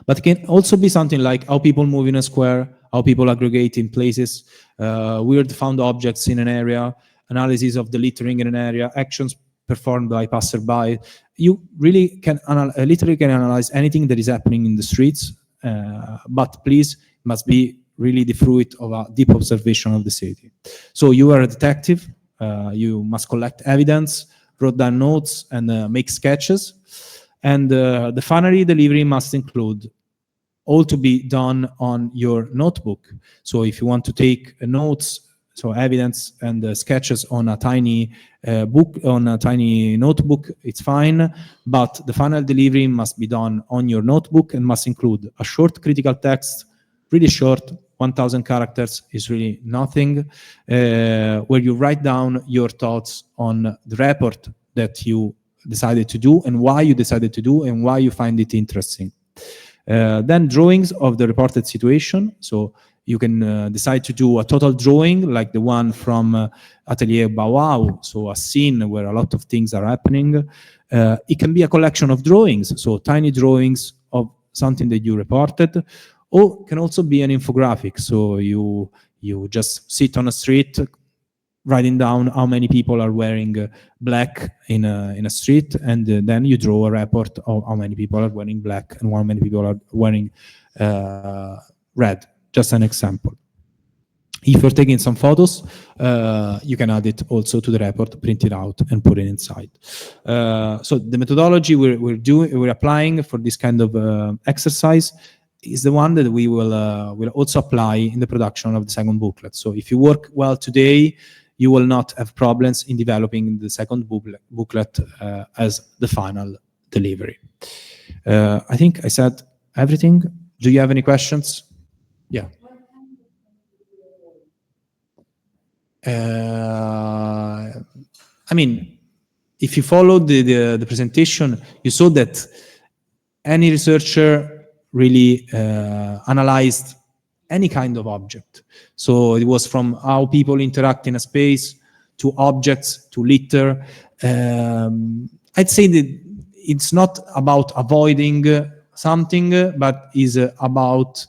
[SPEAKER 1] But it can also be something like how people move in a square, how people aggregate in places, weird found objects in an area, analysis of the littering in an area, actions performed by passerby. You really can literally can analyze anything that is happening in the streets, but please, it must be really the fruit of a deep observation of the city. So you are a detective, you must collect evidence, write down notes, and make sketches. And the final delivery must include all to be done on your notebook. So if you want to take notes, so evidence and sketches on a tiny book, on a tiny notebook, it's fine, but the final delivery must be done on your notebook and must include a short critical text, really short, 1,000 characters is really nothing, where you write down your thoughts on the report that you decided to do and why you decided to do and why you find it interesting. Then drawings of the reported situation. So you can decide to do a total drawing like the one from Atelier Bow Wow, so a scene where a lot of things are happening. It can be a collection of drawings, so tiny drawings of something that you reported, or can also be an infographic. So you just sit on a street, writing down how many people are wearing black in a street, and then you draw a report of how many people are wearing black and how many people are wearing red. Just an example. If you're taking some photos, you can add it also to the report, print it out, and put it inside. So the methodology we're applying for this kind of exercise is the one that we will also apply in the production of the second booklet. So if you work well today, you will not have problems in developing the second booklet as the final delivery. I think I said everything. Do you have any questions? Yeah. I mean, if you followed the presentation, you saw that any researcher really analyzed any kind of object. So it was from how people interact in a space to objects to litter. I'd say that it's not about avoiding something, but is about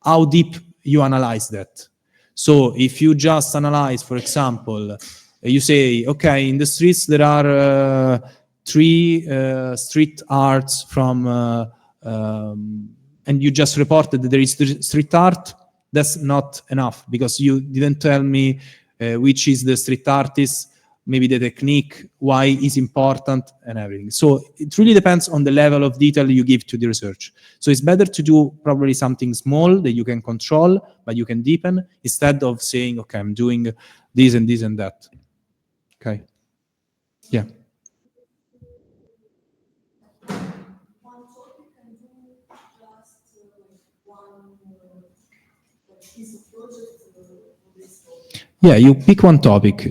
[SPEAKER 1] how deep you analyze that. So if you just analyze, for example, you say, okay, in the streets there are 3 street arts from and you just reported that there is street art, that's not enough because you didn't tell me which is the street artist, maybe the technique, why is important and everything. So it really depends on the level of detail you give to the research. So it's better to do probably something small that you can control, but you can deepen, instead of saying, okay, I'm doing this and this and that. Okay. Yeah. Yeah, you pick one topic.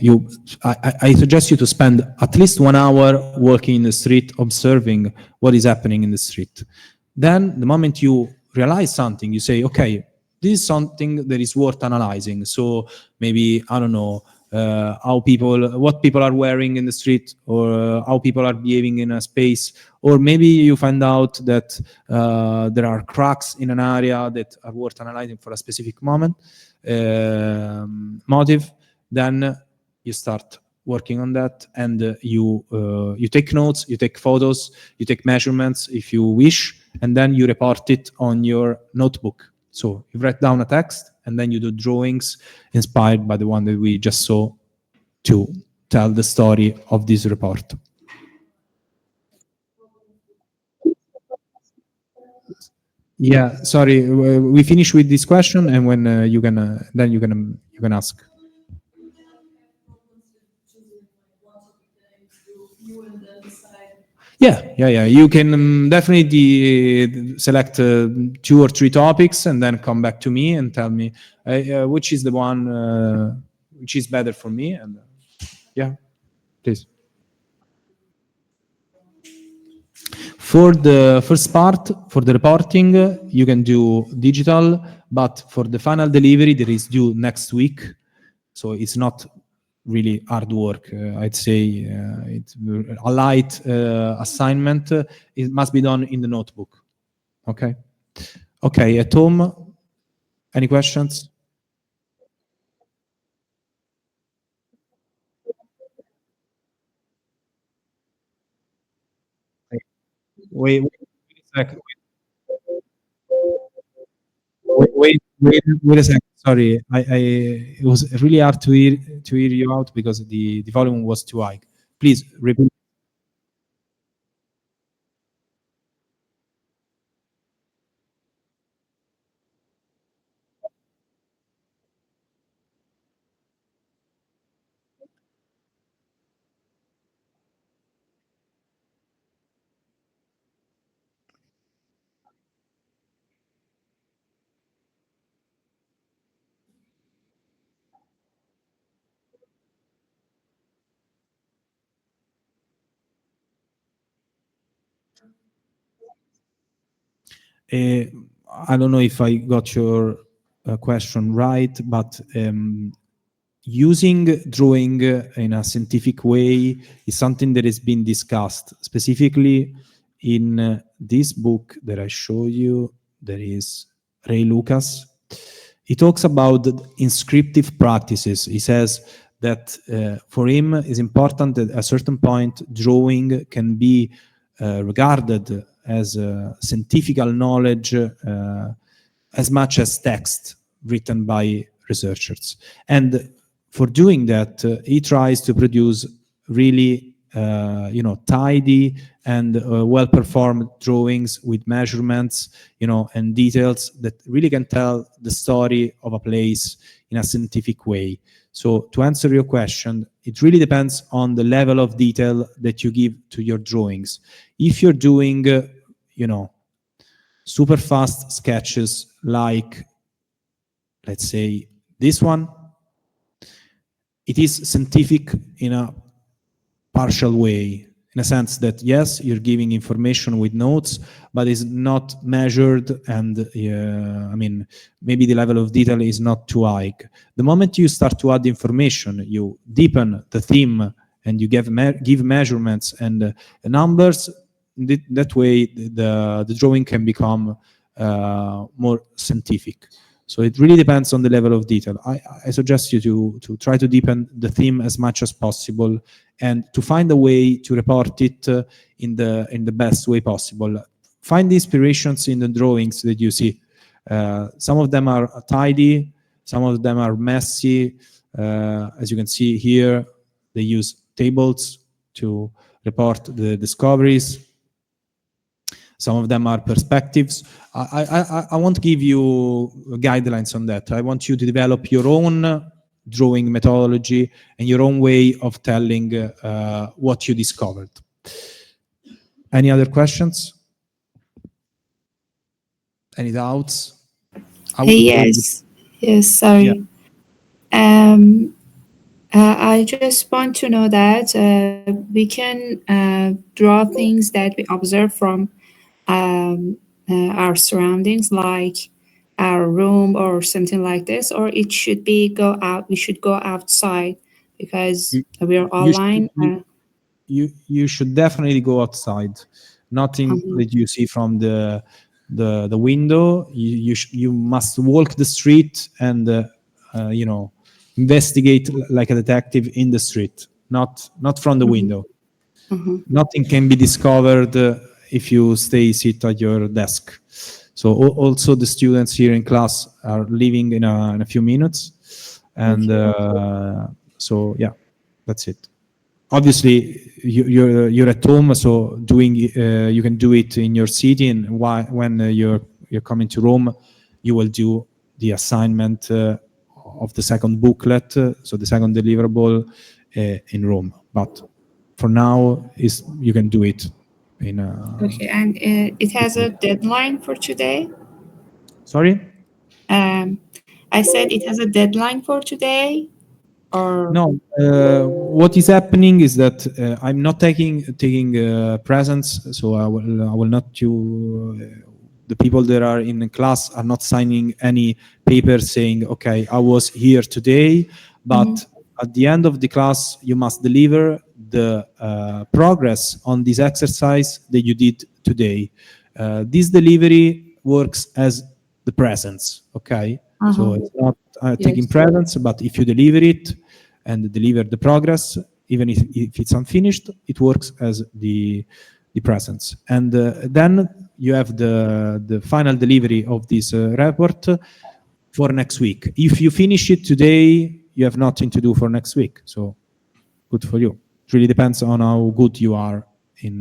[SPEAKER 1] I suggest you to spend at least 1 hour walking in the street, observing what is happening in the street. Then, the moment you realize something, you say, okay, this is something that is worth analyzing. So maybe, I don't know, what people are wearing in the street, or how people are behaving in a space, or maybe you find out that there are cracks in an area that are worth analyzing for a specific motive. Then you start working on that, and you take notes, you take photos, you take measurements if you wish, and then you report it on your notebook. So you write down a text, and then you do drawings inspired by the one that we just saw to tell the story of this report. Yeah, sorry, we finish with this question, and when you can ask. Yeah. You can definitely select 2 or 3 topics, and then come back to me and tell me which is the one which is better for me. And yeah, please. For the first part, for the reporting, you can do digital, but for the final delivery, there is due next week. So it's not really hard work. I'd say it's a light assignment. It must be done in the notebook. Okay. Okay, at home, any questions? Wait a second. Wait a second. Sorry, it was really hard to hear you out because the volume was too high. Please repeat. Uh, I don't know if I got your question right, but using drawing in a scientific way is something that has been discussed specifically in this book that I show you. There is Ray Lucas. He talks about inscriptive practices. He says that for him it's important that at a certain point drawing can be regarded as scientific knowledge as much as text written by researchers. And for doing that, he tries to produce really, tidy and well-performed drawings with measurements, and details that really can tell the story of a place in a scientific way. So to answer your question, it really depends on the level of detail that you give to your drawings. If you're doing, super fast sketches like, let's say, this one, it is scientific in a partial way, in a sense that, yes, you're giving information with notes, but it's not measured, and maybe the level of detail is not too high. The moment you start to add information, you deepen the theme, and you give measurements and numbers. That way, the drawing can become more scientific. So it really depends on the level of detail. I suggest you to try to deepen the theme as much as possible, and to find a way to report it in the best way possible. Find the inspirations in the drawings that you see. Some of them are tidy, some of them are messy. As you can see here, they use tables to report the discoveries. Some of them are perspectives. I won't give you guidelines on that. I want you to develop your own drawing methodology and your own way of telling what you discovered. Any other questions? Any doubts?
[SPEAKER 2] Yes, sorry.
[SPEAKER 1] Yeah.
[SPEAKER 2] I just want to know that we can draw things that we observe from um, our surroundings, like our room or something like this, or it should be go out. We should go outside because
[SPEAKER 1] You,
[SPEAKER 2] we are
[SPEAKER 1] you should
[SPEAKER 2] online.
[SPEAKER 1] you should definitely go outside. Nothing
[SPEAKER 2] Um,
[SPEAKER 1] that you see from the window. You must walk the street and investigate like a detective in the street, not from the
[SPEAKER 2] mhm,
[SPEAKER 1] window.
[SPEAKER 2] mhm,
[SPEAKER 1] Nothing can be discovered if you stay sit at your desk. So also the students here in class are leaving in a few minutes, and
[SPEAKER 2] okay.
[SPEAKER 1] so yeah, that's it. Obviously you're at home, so doing you can do it in your city, and when you're coming to Rome, you will do the assignment of the second booklet, so the second deliverable in Rome. But for now, is you can do it in
[SPEAKER 2] Okay, and it has a deadline for today.
[SPEAKER 1] sorry.
[SPEAKER 2] Um, I said it has a deadline for today, or
[SPEAKER 1] No, what is happening is that I'm not taking presents, so I will not you. The people that are in the class are not signing any paper saying, "Okay, I was here today,"
[SPEAKER 2] mhm,
[SPEAKER 1] but at the end of the class, you must deliver the progress on this exercise that you did today. This delivery works as the presence. Okay, so
[SPEAKER 2] uh-huh.
[SPEAKER 1] it's not taking
[SPEAKER 2] Yes,
[SPEAKER 1] presents, but if you deliver it and deliver the progress, even if it's unfinished, it works as the presence. And then you have the final delivery of this report for next week. If you finish it today, you have nothing to do for next week. So good for you. It really depends on how good you are in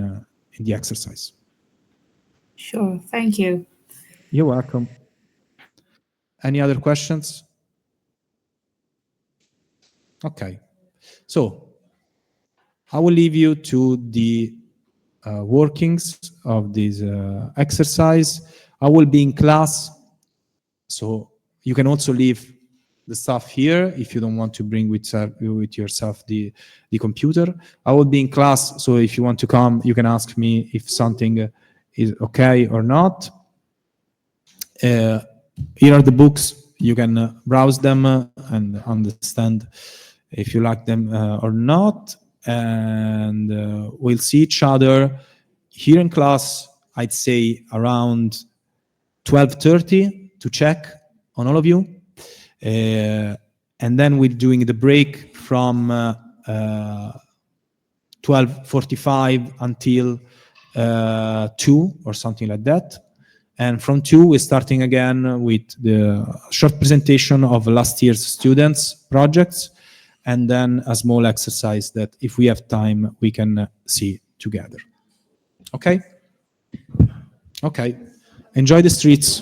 [SPEAKER 1] the exercise.
[SPEAKER 2] sure. Thank you.
[SPEAKER 1] You're welcome. Any other questions? Okay. So I will leave you to the workings of this exercise. I will be in class, so you can also leave the stuff here if you don't want to bring with yourself the computer. I will be in class, so if you want to come, you can ask me if something is okay or not. Uh, Here are the books. You can browse them and understand if you like them or not. And we'll see each other here in class, I'd say around 12:30 to check on all of you. And then we're doing the break from 12:45 until 2 or something like that. And from 2, we're starting again with the short presentation of last year's students' projects, and then a small exercise that, if we have time, we can see together. Okay? Okay. Enjoy the streets.